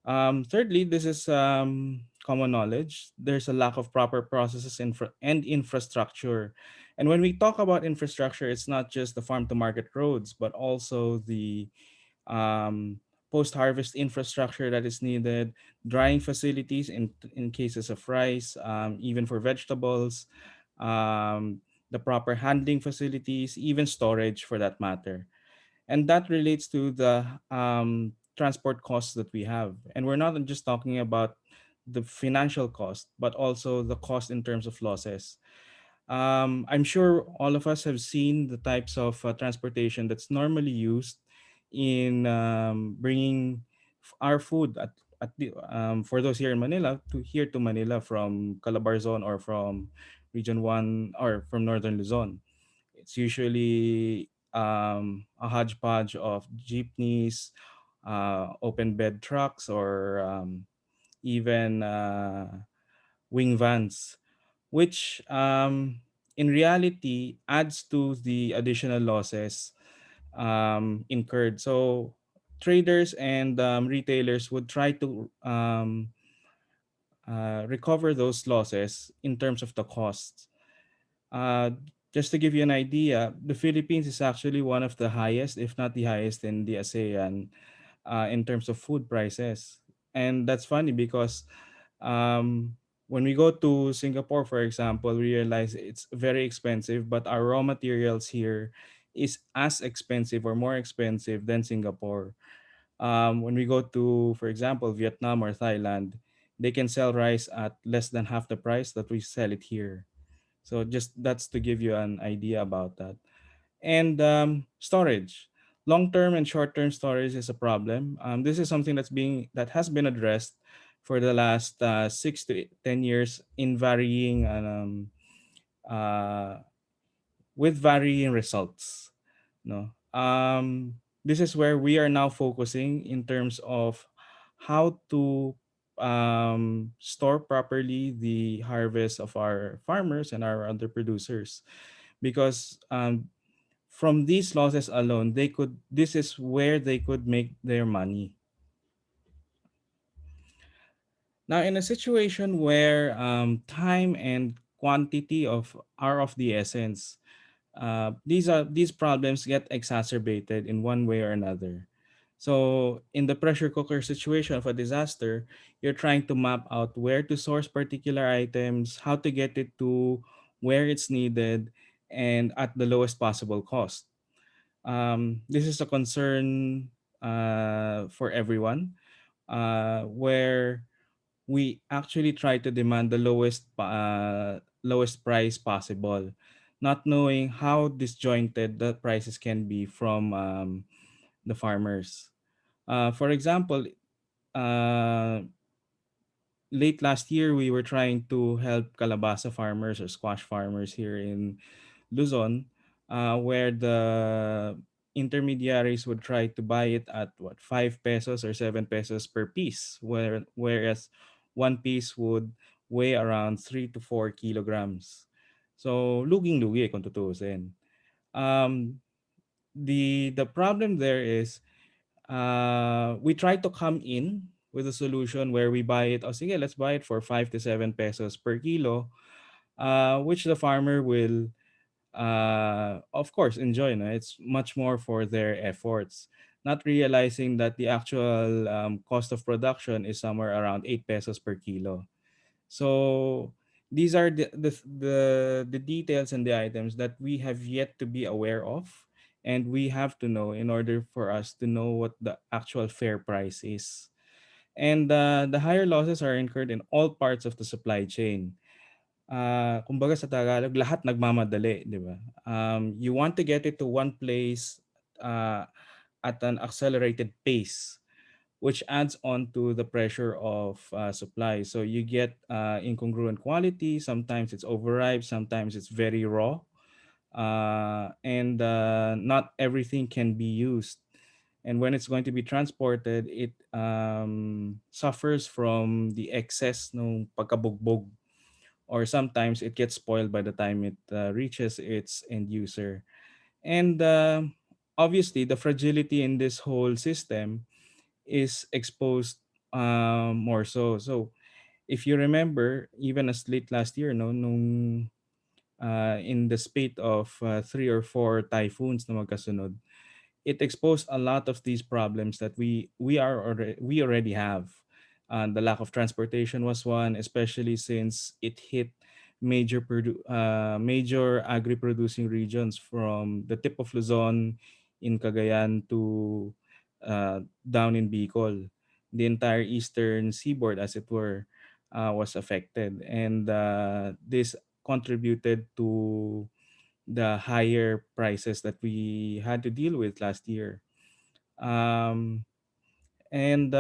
Thirdly, this is common knowledge. There's a lack of proper processes and infrastructure. And when we talk about infrastructure, it's not just the farm to market roads, but also the um, post-harvest infrastructure that is needed, drying facilities in cases of rice, even for vegetables, the proper handling facilities, even storage for that matter. And that relates to the transport costs that we have. And we're not just talking about the financial cost, but also the cost in terms of losses. I'm sure all of us have seen the types of transportation that's normally used in bringing our food for those here in Manila to here to Manila from Calabarzon or from Region 1 or from Northern Luzon. It's usually a hodgepodge of jeepneys, open bed trucks, or even wing vans, which in reality adds to the additional losses incurred. So traders and retailers would try to recover those losses in terms of the costs. Uh, just to give you an idea, the Philippines is actually one of the highest, if not the highest, in the ASEAN in terms of food prices. And that's funny because when we go to Singapore, for example, we realize it's very expensive, but our raw materials here is as expensive or more expensive than Singapore. When we go to, for example, Vietnam or Thailand, they can sell rice at less than half the price that we sell it here. So just that's to give you an idea about that. And storage, long-term and short-term storage is a problem. This is something that has been addressed for the last 6 to 10 years in varying uh, with varying results. No, this is where we are now focusing in terms of how to store properly the harvest of our farmers and our other producers, because from these losses alone, this is where they could make their money. Now, in a situation where time and quantity are of the essence, these problems get exacerbated in one way or another. So, in the pressure cooker situation of a disaster, you're trying to map out where to source particular items, how to get it to where it's needed, and at the lowest possible cost. This is a concern for everyone, where we actually try to demand the lowest price possible, not knowing how disjointed the prices can be from the farmers. For example, uh, late last year we were trying to help calabasa farmers or squash farmers here in Luzon, where the intermediaries would try to buy it at what, 5 pesos or 7 pesos per piece, whereas one piece would weigh around 3 to 4 kilograms. So luging-lugi kung tutuusin. Um, the problem there is we try to come in with a solution where we buy it. Oh, sige, let's buy it for 5 to 7 pesos per kilo, which the farmer will of course enjoy. No? It's much more for their efforts, not realizing that the actual cost of production is somewhere around 8 pesos per kilo. So these are the details and the items that we have yet to be aware of, and we have to know in order for us to know what the actual fair price is. And the higher losses are incurred in all parts of the supply chain. Kumbaga sa Tagalog, lahat nagmamadali, di ba? You want to get it to one place uh, at an accelerated pace, which adds on to the pressure of supply. So you get incongruent quality. Sometimes it's overripe, sometimes it's very raw, and not everything can be used. And when it's going to be transported, it suffers from the excess ng pagkabugbog or sometimes it gets spoiled by the time it reaches its end user. And obviously, the fragility in this whole system is exposed more so. So, if you remember, even as late last year, no, nung in the spate of three or four typhoons na magkasunod, it exposed a lot of these problems that we already have. The lack of transportation was one, especially since it hit major agri-producing regions from the tip of Luzon in Cagayan to down in Bicol. The entire eastern seaboard, as it were, was affected, and this contributed to the higher prices that we had to deal with last year. Um, and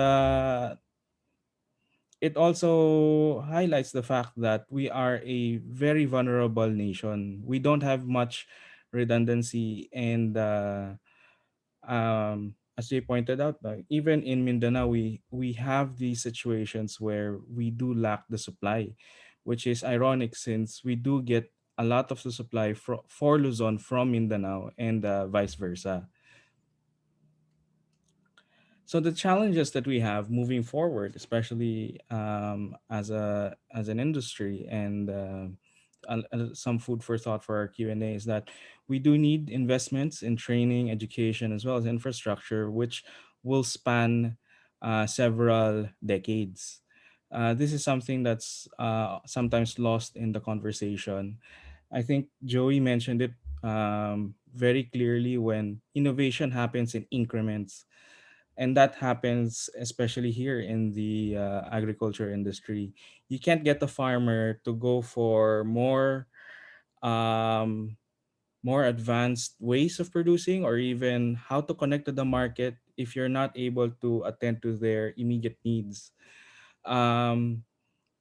it also highlights the fact that we are a very vulnerable nation. We don't have much redundancy, and as you pointed out, even in Mindanao, we have these situations where we do lack the supply, which is ironic since we do get a lot of the supply for Luzon from Mindanao and vice versa. So the challenges that we have moving forward, especially as an industry, and some food for thought for our Q&A, is that we do need investments in training, education, as well as infrastructure, which will span several decades. This is something that's sometimes lost in the conversation. I think Joey mentioned it very clearly: when innovation happens in increments, and that happens especially here in the agriculture industry. You can't get the farmer to go for um, more advanced ways of producing, or even how to connect to the market, if you're not able to attend to their immediate needs. um,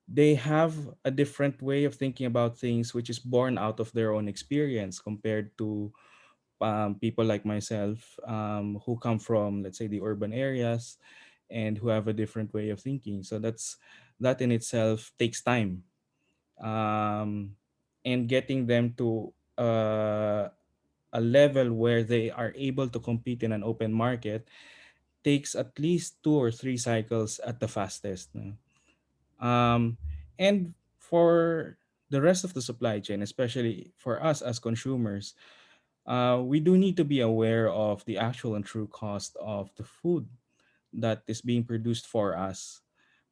they have a different way of thinking about things, which is born out of their own experience, compared to people like myself, who come from, let's say, the urban areas, and who have a different way of thinking. So that in itself takes time, um, and getting them to a level where they are able to compete in an open market takes at least 2 or 3 cycles at the fastest, no? um, and for the rest of the supply chain, especially for us as consumers, we do need to be aware of the actual and true cost of the food that is being produced for us.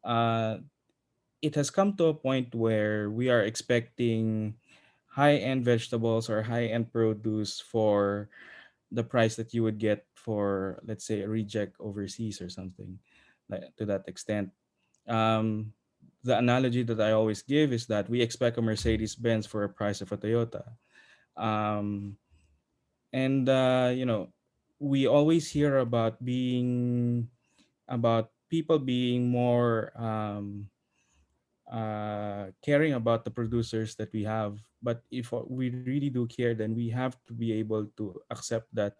Uh, it has come to a point where we are expecting high-end vegetables or high-end produce for the price that you would get for, let's say, a reject overseas or something, like to that extent. Um, the analogy that I always give is that we expect a Mercedes Benz for a price of a Toyota. Um, and we always hear about people being more caring about the producers that we have. But if we really do care, then we have to be able to accept that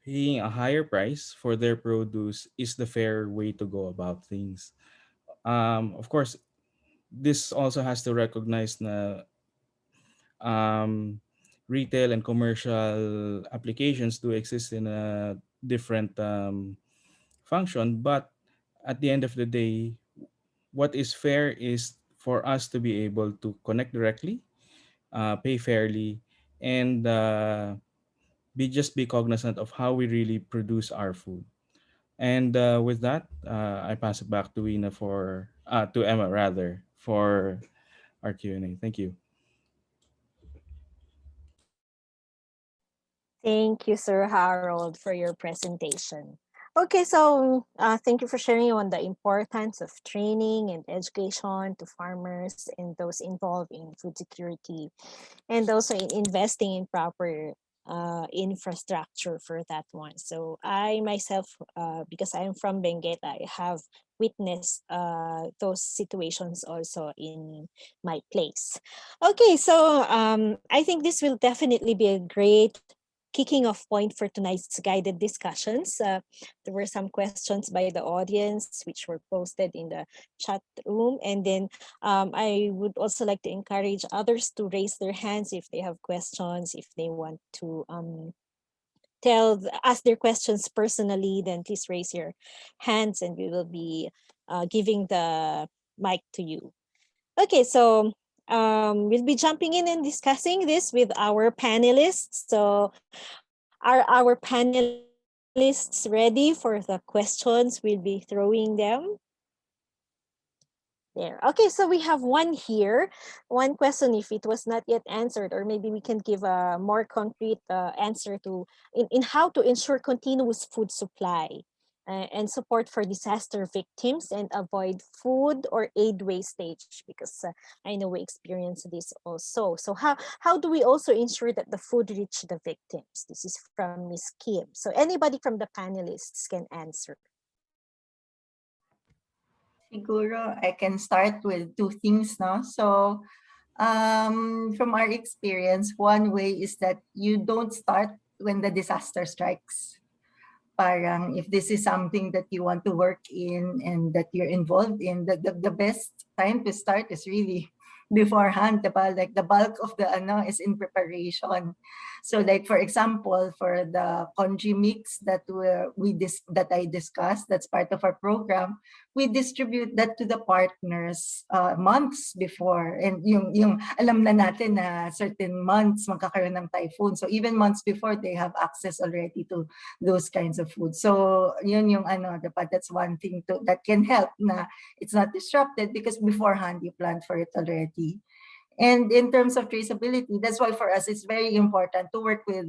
paying a higher price for their produce is the fair way to go about things. Of course, this also has to recognize na um, retail and commercial applications do exist in a different function, but at the end of the day, what is fair is for us to be able to connect directly, pay fairly, and be cognizant of how we really produce our food. And with that, I pass it back to Ina for to Emma rather, for our Q&A. Thank you. Thank you, Sir Harold, for your presentation. Okay, so thank you for sharing on the importance of training and education to farmers and those involved in food security, and also in investing in proper infrastructure for that one. So I myself, because I'm from Benguet, I have witnessed those situations also in my place. Okay, so I think this will definitely be a great kicking off point for tonight's guided discussions. There were some questions by the audience which were posted in the chat room. And then I would also like to encourage others to raise their hands if they have questions, if they want to ask their questions personally, then please raise your hands and we will be giving the mic to you. Okay, so we'll be jumping in and discussing this with our panelists. So are our panelists ready for the questions we'll be throwing them? There. Okay, so we have one here. One question, if it was not yet answered, or maybe we can give a more concrete answer to in how to ensure continuous food supply and support for disaster victims and avoid food or aid wastage, because I know we experience this also. So how do we also ensure that the food reach the victims? This is from Miss Kim. So anybody from the panelists can answer. Siguro I can start with two things, no? So from our experience, one way is that you don't start when the disaster strikes. Parang if this is something that you want to work in and that you're involved in, the best time to start is really beforehand, diba? Like the bulk of the ano is in preparation. So like for example, for the congee mix that that I discussed, that's part of our program, we distribute that to the partners months before. And yung alam na natin na certain months magkakaroon ng typhoon. So even months before, they have access already to those kinds of food. So yun yung ano, dapat that's one thing that can help na it's not disrupted because beforehand you planned for it already. And in terms of traceability, that's why for us it's very important to work with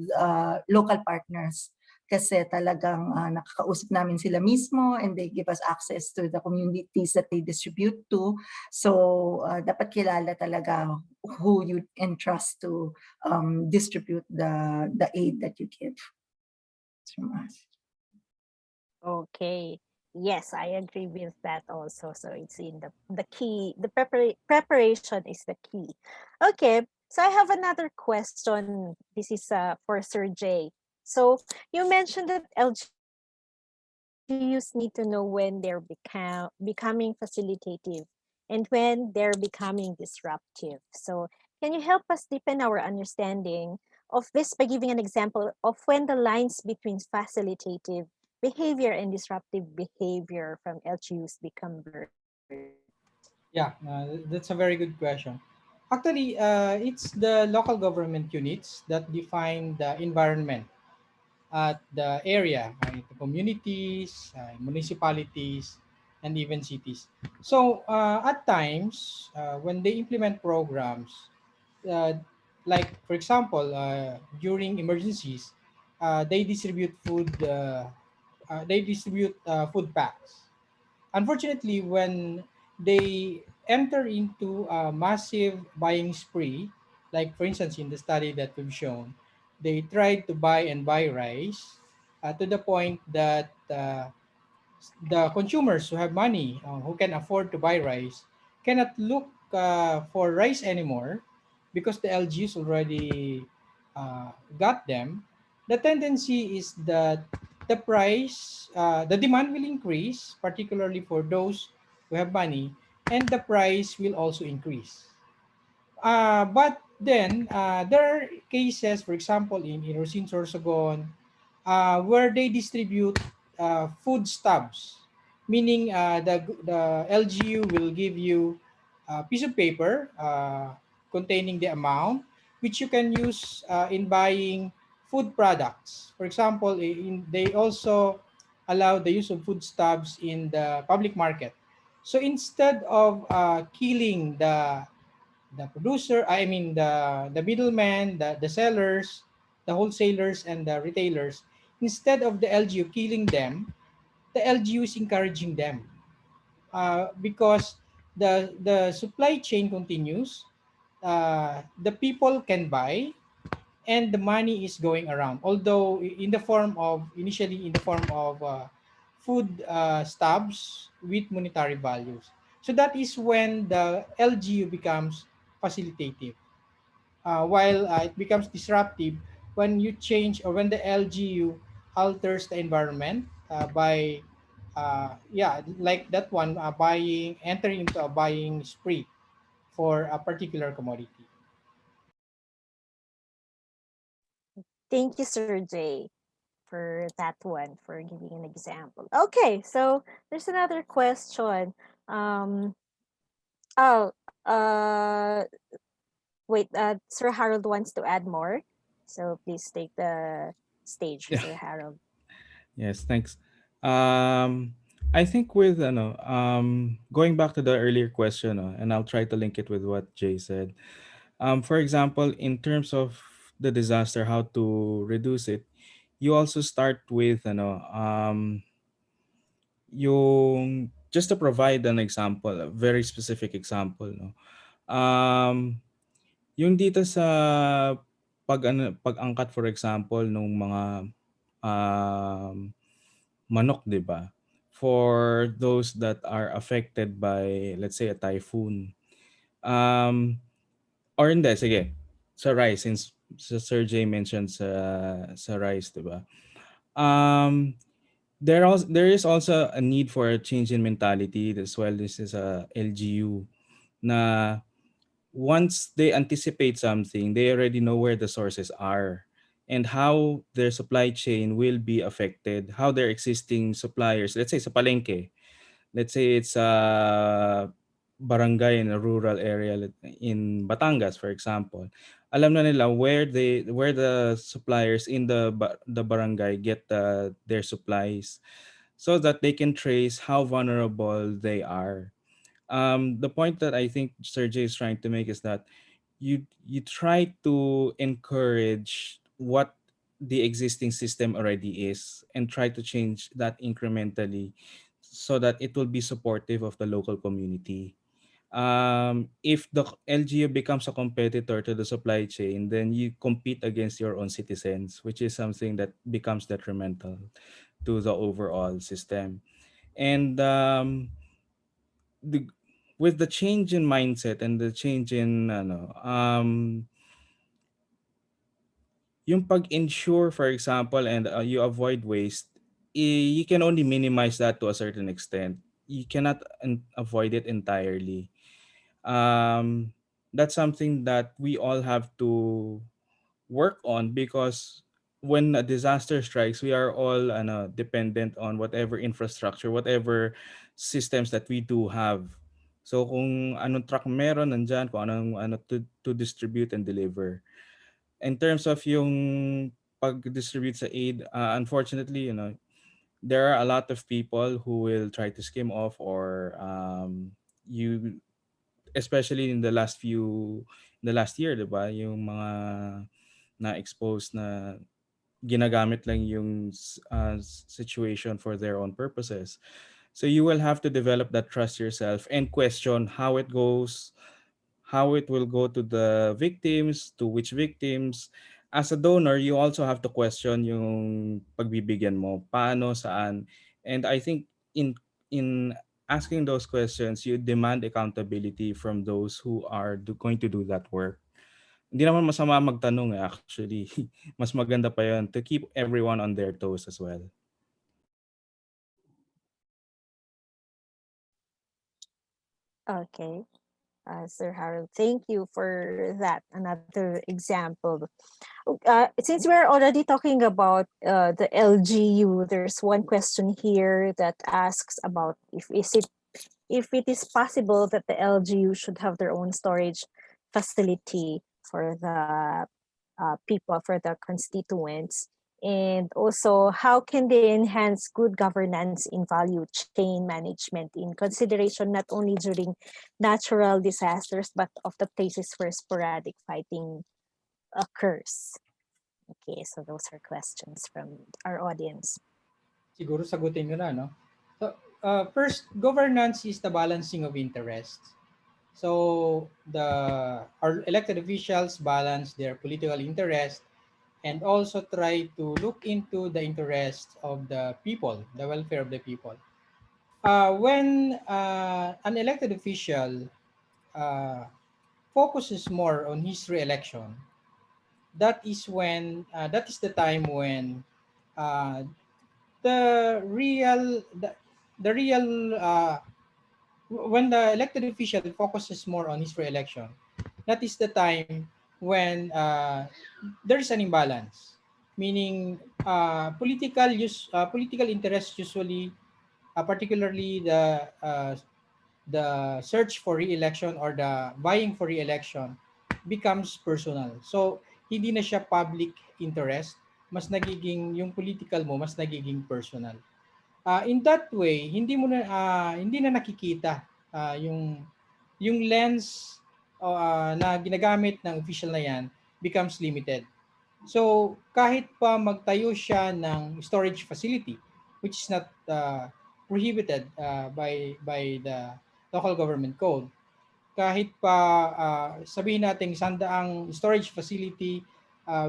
local partners. Kasi talagang nakakausap namin sila mismo and they give us access to the communities that they distribute to. So dapat kilala talaga who you entrust to distribute the aid that you give. That's from us. Okay. Yes, I agree with that also. So it's in the key, the preparation is the key. Okay, so I have another question. This is for Sir Jay. So you mentioned that LGUs need to know when they're becoming facilitative and when they're becoming disruptive. So can you help us deepen our understanding of this by giving an example of when the lines between facilitative behavior and disruptive behavior from LGUs become blurred? Yeah, that's a very good question. Actually, it's the local government units that define the environment at the area, right? The communities, municipalities, and even cities. So at times, when they implement programs, uh, like for example, during emergencies, they distribute food. They distribute food packs. Unfortunately, when they enter into a massive buying spree, like for instance in the study that we've shown, they tried to buy and buy rice to the point that the consumers who have money, who can afford to buy rice, cannot look for rice anymore because the LGs already got them. The tendency is that the demand will increase, particularly for those who have money, and the price will also increase. But then there are cases, for example, in Rosin Sorsogon, where they distribute food stubs, meaning the LGU will give you a piece of paper containing the amount which you can use in buying food products. For example, they also allow the use of food stubs in the public market. So instead of killing the producer, I mean the middleman, the sellers, the wholesalers, and the retailers, instead of the LGU killing them, the LGU is encouraging them because the supply chain continues. The people can buy, and the money is going around. Although in the form of initially in the form of food stubs with monetary values. So that is when the LGU becomes facilitative. While it becomes disruptive when you change or when the LGU alters the environment by yeah, like that one, entering into a buying spree for a particular commodity. Thank you, Sir Jay, for that one, for giving an example. Okay, so there's another question. Um, oh, wait, Sir Harold wants to add more. So please take the stage, Yeah. Sir Harold. Yes, thanks. I think with going back to the earlier question, and I'll try to link it with what Jay said. For example, in terms of the disaster, how to reduce it, you also start with yung just to provide an example, a very specific example, no. Um, yung dito sa pag-angkat for example nung mga um manok, 'di ba? For those that are affected by let's say a typhoon. Um or hindi, sige. Sa rice since Sir Jay mentioned sa rice, 'di ba? Um there is also a need for a change in mentality as well. This is a LGU na once they anticipate something, they already know where the sources are and how their supply chain will be affected, how their existing suppliers, let's say sa palengke, let's say it's a barangay in a rural area in Batangas, for example. Alam na nila where the suppliers in the barangay get their supplies so that they can trace how vulnerable they are. The point that I think Sergey is trying to make is that you try to encourage what the existing system already is and try to change that incrementally so that it will be supportive of the local community. If the LGU becomes a competitor to the supply chain, then you compete against your own citizens, which is something that becomes detrimental to the overall system. And the with the change in mindset and the change in yung pag-insure for example and you avoid waste, you can only minimize that to a certain extent. You cannot avoid it entirely. um that's something that we all have to work on because when a disaster strikes, we are all dependent on whatever infrastructure, whatever systems that we do have. So kung anong truck meron nandyan, kung anong to distribute and deliver. In terms of yung pag-distribute sa aid, unfortunately, there are a lot of people who will try to skim off or you especially in the last year, 'di ba? Yung mga na-expose na ginagamit lang yung situation for their own purposes. So you will have to develop that trust yourself and question how it will go to the victims, to which victims. As a donor, you also have to question yung pagbibigyan mo, paano, saan. And I think in asking those questions, you demand accountability from those who are going to do that work. Hindi naman masama magtanong actually. Mas maganda pa yun to keep everyone on their toes as well. Okay. Sir Harold, thank you for that. Another example. Since we're already talking about the LGU, there's one question here that asks about if it is possible that the LGU should have their own storage facility for the people, for the constituents, and also how can they enhance good governance in value chain management in consideration not only during natural disasters but of the places where sporadic fighting occurs. Okay, so those are questions from our audience. Siguro sagutin ko na, no? So, first, governance is the balancing of interests. So, our elected officials balance their political interest and also try to look into the interests of the people, the welfare of the people. When an elected official uh, focuses more on his re-election, that is the time when uh, the real the real when the elected official focuses more on his re-election, that is the time when there is an imbalance, meaning political interests usually, particularly the search for re-election or the buying for re-election becomes personal. So hindi na siya public interest, mas nagiging yung political mo mas nagiging personal. In that way, hindi na nakikita yung lens na ginagamit ng official na yan becomes limited. So kahit pa magtayo siya ng storage facility which is not prohibited by the local government code, kahit pa sabihin natin sandaang storage facility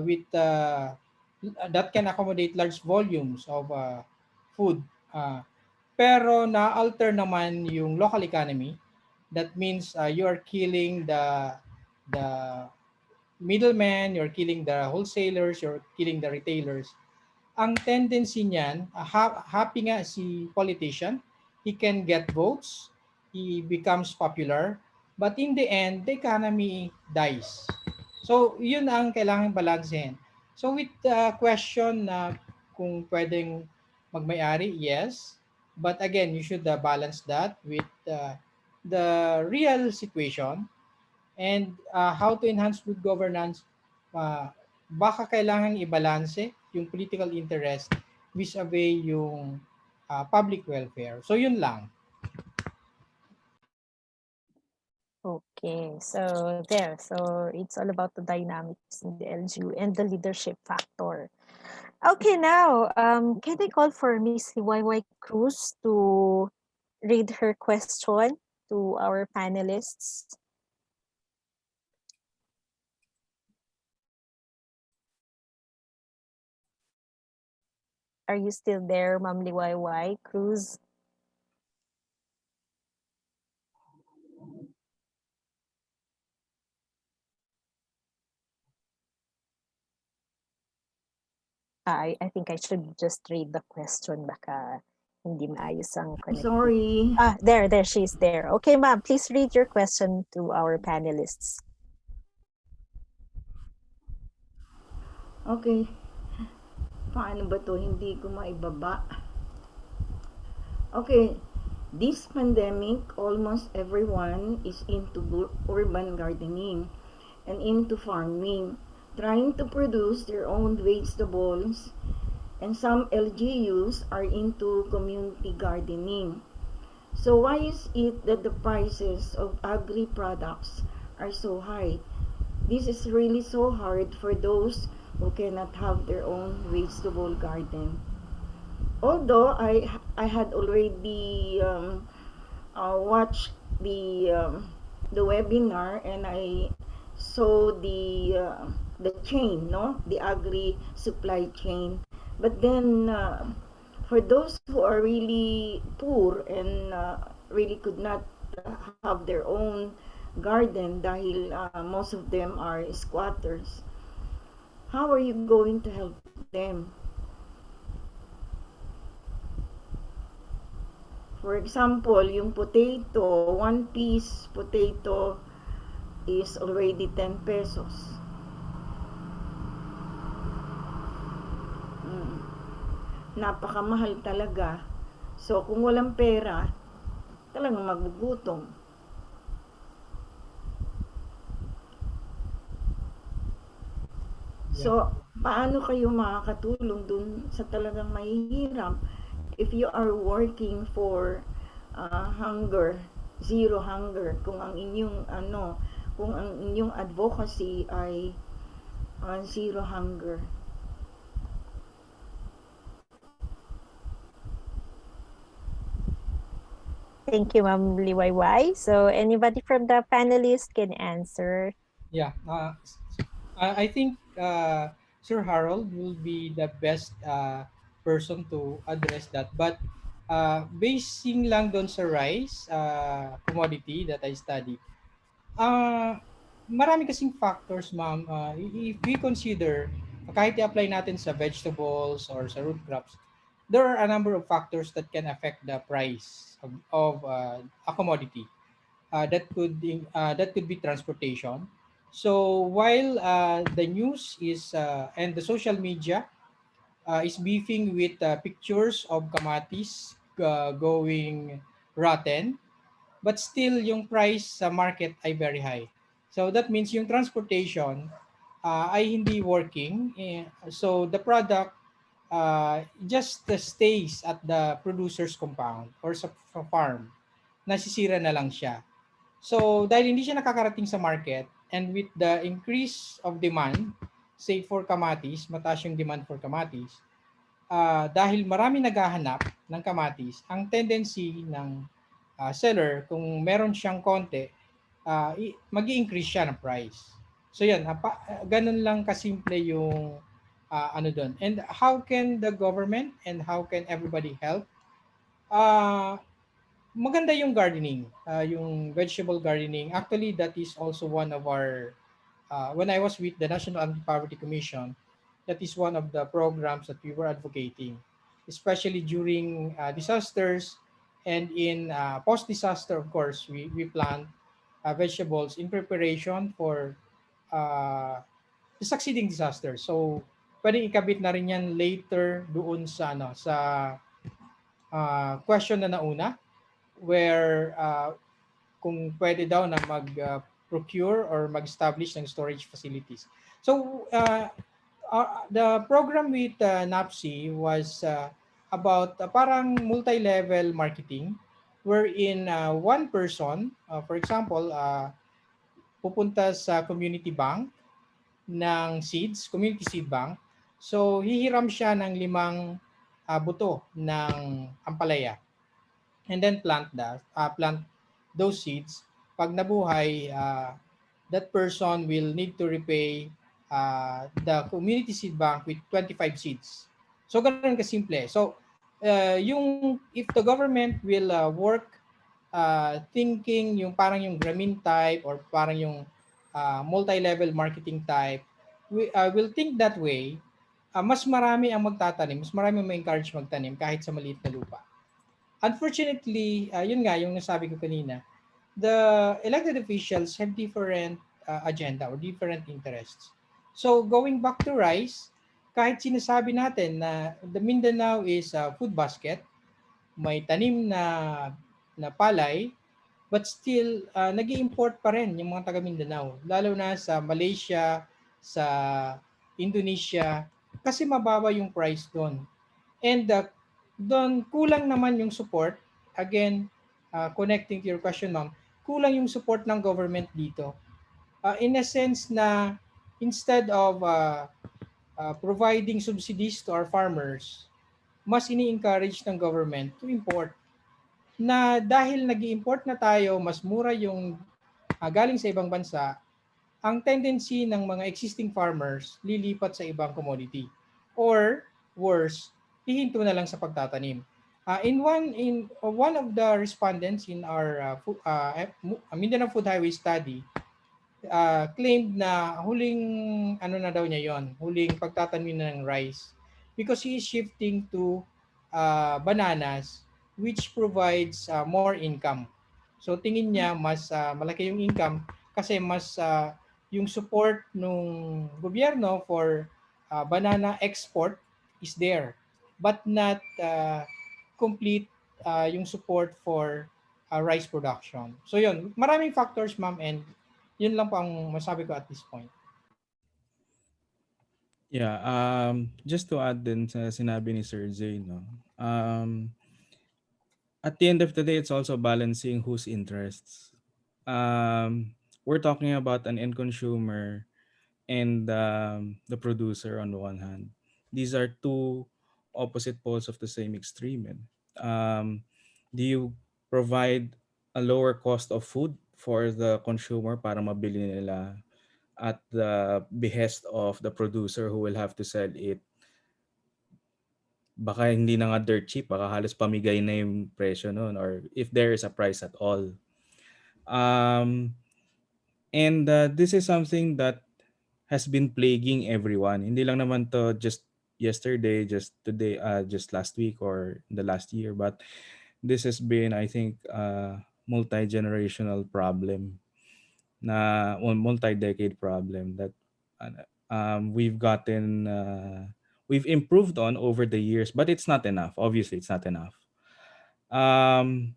with that can accommodate large volumes of food, uh, pero na-alter naman yung local economy, that means you are killing the middlemen, you're killing the wholesalers, you're killing the retailers. Ang tendency niyan, happy nga si politician, he can get votes, he becomes popular, but in the end, the economy dies. So, yun ang kailangang balansehin. So, with the question na kung pwedeng magmay-ari, yes. But again, you should balance that with the real situation and how to enhance good governance. Baka kailangang ibalanse yung political interest vis-a-vis yung public welfare. So yun lang. Okay, so there. So it's all about the dynamics in the LGU and the leadership factor. Okay, now, can I call for Miss YY Cruz to read her question to our panelists? Are you still there, Ma'am YY Cruz? I think I should just read the question, baka hindi maayos ang connection. Sorry. There, she's there. Okay, ma'am, please read your question to our panelists. Okay. Paano ba to? Hindi ko maibaba. Okay. This pandemic, almost everyone is into urban gardening and into farming, trying to produce their own vegetables, and some LGUs are into community gardening. So why is it that the prices of agri products are so high? This is really so hard for those who cannot have their own vegetable garden. Although I had already watched the webinar and I saw the chain, no, the agri supply chain. But then for those who are really poor and really could not have their own garden dahil most of them are squatters, how are you going to help them? For example, yung potato, 1 piece potato is already 10 pesos. Napakamahal talaga. So, kung walang pera, talagang magugutom. So, paano kayo makakatulong dun sa talagang mahihirap if you are working for zero hunger, kung ang inyong advocacy ay zero hunger? Thank you, Ma'am Liwayway. So anybody from the panelists can answer. Yeah, I think Sir Harold will be the best person to address that. But basing lang doon sa rice commodity that I studied, marami kasing factors, ma'am. If we consider, kahit i-apply natin sa vegetables or sa root crops, there are a number of factors that can affect the price of a commodity. That could be transportation. So while the news is and the social media is beefing with pictures of kamatis going rotten, but still yung price sa market ay very high. So that means yung transportation ay hindi working. So the product just stays at the producer's compound or sa farm. Nasisira na lang siya. So dahil hindi siya nakakarating sa market, and with the increase of demand, say for kamatis, mataas yung demand for kamatis, dahil marami naghahanap ng kamatis, ang tendency ng seller, kung meron siyang konti, mag-i-increase siya ng price. So yan, ganun lang kasimple yung ano doon. And how can the government and how can everybody help? Uh, Maganda yung gardening, yung vegetable gardening. Actually, that is also one of our, when I was with the National Anti-Poverty Commission, that is one of the programs that we were advocating, especially during disasters and in post-disaster, of course, we plant vegetables in preparation for uh, the succeeding disaster. So, pwedeng ikabit na rin yan later doon sa, ano, sa question na nauna, where kung pwede daw na mag-procure or mag-establish ng storage facilities. So, the program with NAPSI was about parang multi-level marketing wherein one person, for example, pupunta sa community bank ng seeds, community seed bank. So, hihiram siya ng 5 buto ng ampalaya and then plant those seeds. Pag nabuhay, that person will need to repay the community seed bank with 25 seeds. So ganun kasimple. So yung if the government will work thinking yung parang yung Grameen type or parang yung multi-level marketing type, we will think that way, mas marami ang magtatanim, mas marami ang ma-encourage magtanim kahit sa maliit na lupa. Unfortunately, yun nga yung nasabi ko kanina, the elected officials have different agenda or different interests. So going back to rice, kahit sinasabi natin na the Mindanao is a food basket, may tanim na palay, but still nag-i-import pa rin yung mga taga Mindanao, lalo na sa Malaysia, sa Indonesia, kasi mababa yung price doon. And doon kulang naman yung support. Again, connecting to your question, ma'am, kulang yung support ng government dito. In a sense na instead of providing subsidies to our farmers, mas ini-encourage ng government to import. Na dahil nag-i-import na tayo, mas mura yung galing sa ibang bansa, ang tendency ng mga existing farmers lilipat sa ibang commodity. Or worse, hihinto na lang sa pagtatanim. In one of the respondents in our Mindanao Food Highway study claimed na huling ano na daw niya yon, huling pagtatanim na ng rice because he is shifting to bananas which provides more income. So tingin niya mas malaki yung income kasi mas yung support ng gobyerno for banana export is there but not complete yung support for rice production. So yun, maraming factors, ma'am, and yun lang po ang masabi ko at this point. Yeah, just to add din sa sinabi ni Sir Zay, no? At the end of the day, it's also balancing whose interests. We're talking about an end consumer and the producer on the one hand. These are two opposite poles of the same extreme. Do you provide a lower cost of food for the consumer para mabili nila at the behest of the producer who will have to sell it? Baka hindi na nga dirt cheap, baka halos pamigay na yung presyo nun or if there is a price at all. And this is something that has been plaguing everyone. Hindi lang naman to just yesterday, just today, just last week or the last year, but this has been, I think, multi-generational problem na multi-decade problem that we've gotten we've improved on over the years, but it's not enough. Obviously, it's not enough. Um,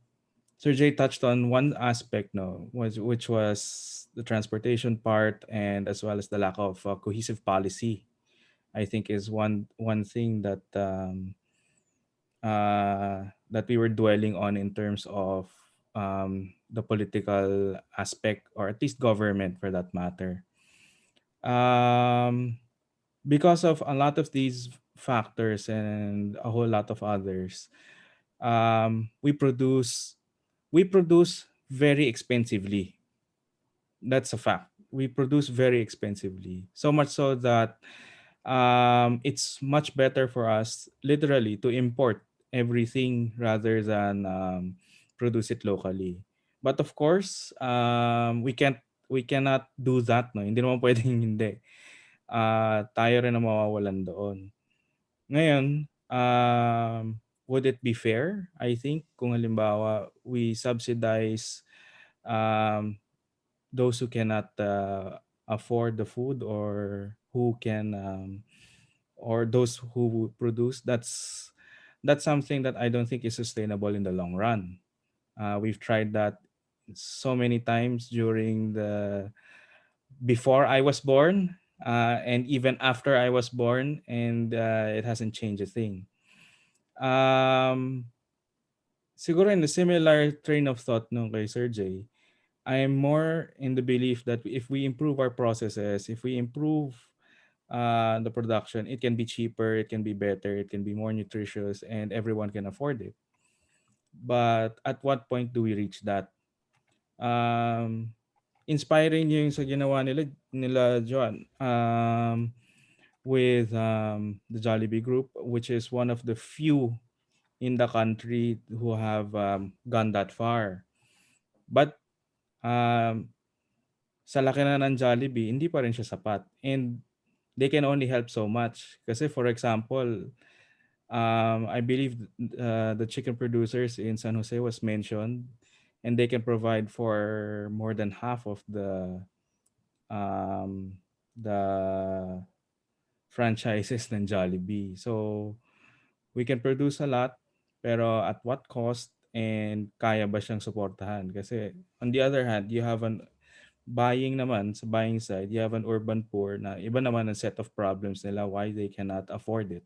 Sir Jay touched on one aspect, no, which was the transportation part, and as well as the lack of cohesive policy. I think is one thing that we were dwelling on in terms of the political aspect, or at least government for that matter. Um, because of a lot of these factors and a whole lot of others, we produce very expensively. That's a fact. We produce very expensively. So much so that it's much better for us literally to import everything rather than produce it locally. But of course, we cannot do that, no. Hindi naman pwedeng hindi. Tayo rin ang mawawalan doon. Ngayon, would it be fair? I think kung halimbawa we subsidize um, those who cannot afford the food, or who can or those who produce, that's something that I don't think is sustainable in the long run. We've tried that so many times during the before I was born, and even after I was born, and it hasn't changed a thing. Um, Siguro in a similar train of thought nung kay Sir J, I am more in the belief that if we improve our processes, if we improve the production, it can be cheaper, it can be better, it can be more nutritious, and everyone can afford it. But at what point do we reach that? Um, Inspiring yung sa ginawa nila John, with the Jollibee Group, which is one of the few in the country who have gone that far. But um, sa laki na ng Jollibee, hindi pa rin siya sapat. And they can only help so much. Kasi for example, I believe the chicken producers in San Jose was mentioned, and they can provide for more than half of the franchises ng Jollibee. So we can produce a lot, pero at what cost, and kaya ba siyang suportahan? Kasi on the other hand, you have an buying naman, sa buying side, you have an urban poor na iba naman ang set of problems nila why they cannot afford it.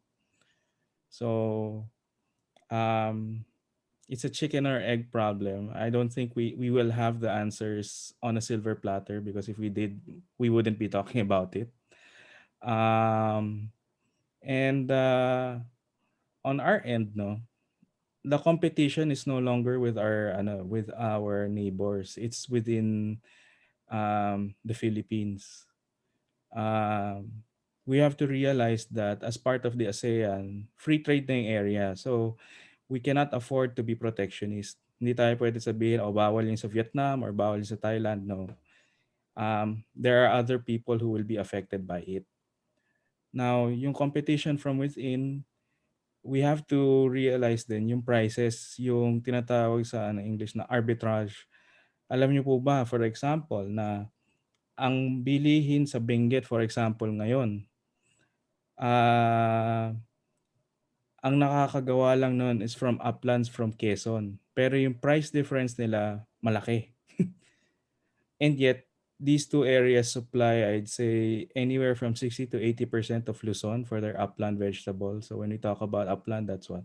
So, um, it's a chicken or egg problem. I don't think we will have the answers on a silver platter, because if we did, we wouldn't be talking about it. Um, and on our end, no, the competition is no longer with our neighbors. It's within the Philippines. Um, we have to realize that as part of the ASEAN, free trade na yung area. So, we cannot afford to be protectionist. Hindi tayo pwede sabihin, bawal yung sa Vietnam or bawal yung sa Thailand. No. There are other people who will be affected by it. Now, yung competition from within, we have to realize din yung prices, yung tinatawag sa English na arbitrage. Alam niyo po ba, for example, na ang bilihin sa Benguet, for example, ngayon, ang nakakagawa lang nun is from Uplands from Quezon. Pero yung price difference nila, malaki. And yet, these two areas supply, I'd say, anywhere from 60 to 80% of Luzon for their upland vegetables. So when we talk about upland, that's what?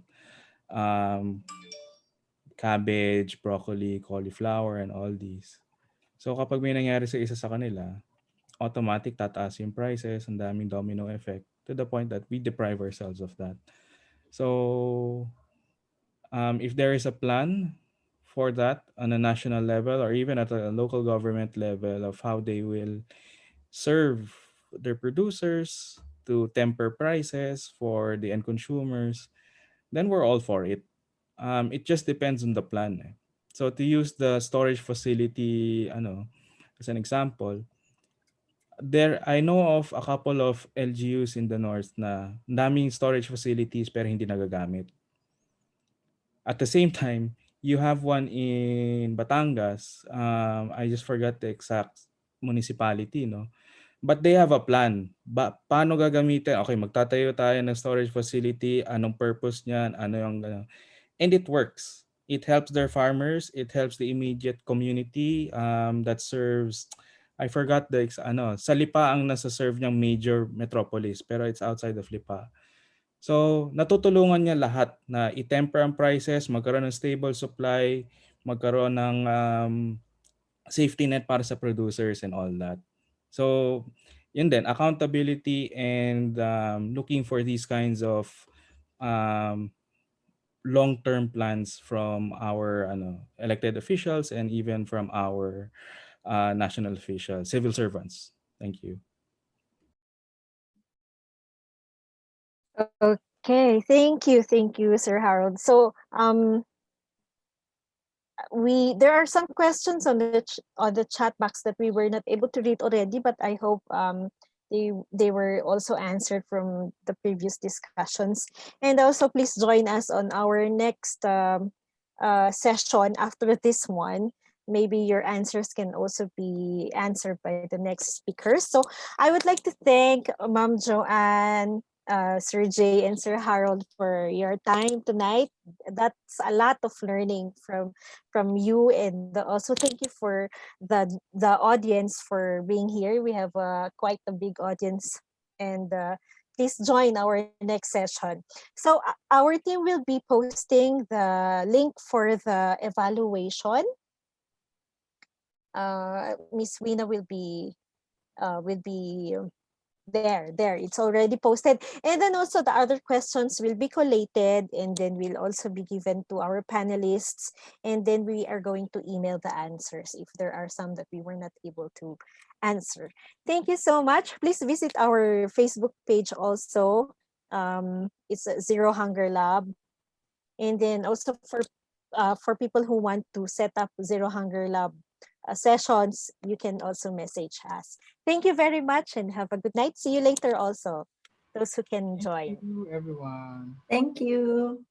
Cabbage, broccoli, cauliflower, and all these. So kapag may nangyari sa isa sa kanila, automatic tataas yung prices, ang daming domino effect, to the point that we deprive ourselves of that. So if there is a plan for that on a national level, or even at a local government level, of how they will serve their producers to temper prices for the end consumers, then we're all for it. It just depends on the plan. So to use the storage facility as an example, there I know of a couple of LGUs in the north na daming storage facilities pero hindi nagagamit. At the same time, you have one in Batangas. I just forgot the exact municipality, no? But they have a plan. Paano gagamitin? Okay, magtatayo tayo ng storage facility. Anong purpose niyan? Ano yung and it works. It helps their farmers. It helps the immediate community that serves. I forgot the sa Lipa ang nasa-serve niyang major metropolis, pero it's outside of Lipa. So, natutulungan niya lahat na i-temper ang prices, magkaroon ng stable supply, magkaroon ng safety net para sa producers and all that. So, yun din, accountability and looking for these kinds of long-term plans from our elected officials and even from our national officials, civil servants. Thank you. Okay, thank you, Sir Harold. So, there are some questions on the chat box that we were not able to read already, but I hope they were also answered from the previous discussions. And also, please join us on our next session after this one. Maybe your answers can also be answered by the next speakers. So I would like to thank Ma'am Joanne, Sir Jay, and Sir Harold for your time tonight. That's a lot of learning from you, and also thank you for the audience for being here. We have quite a big audience, and please join our next session. So our team will be posting the link for the evaluation. Miss Wina will be there. It's already posted. And then also the other questions will be collated and then will also be given to our panelists. And then we are going to email the answers if there are some that we were not able to answer. Thank you so much. Please visit our Facebook page also. It's Zero Hunger Lab. And then also for people who want to set up Zero Hunger Lab sessions, you can also message us. Thank you very much and have a good night. See you later also, those who can join. Thank you, everyone. Thank you.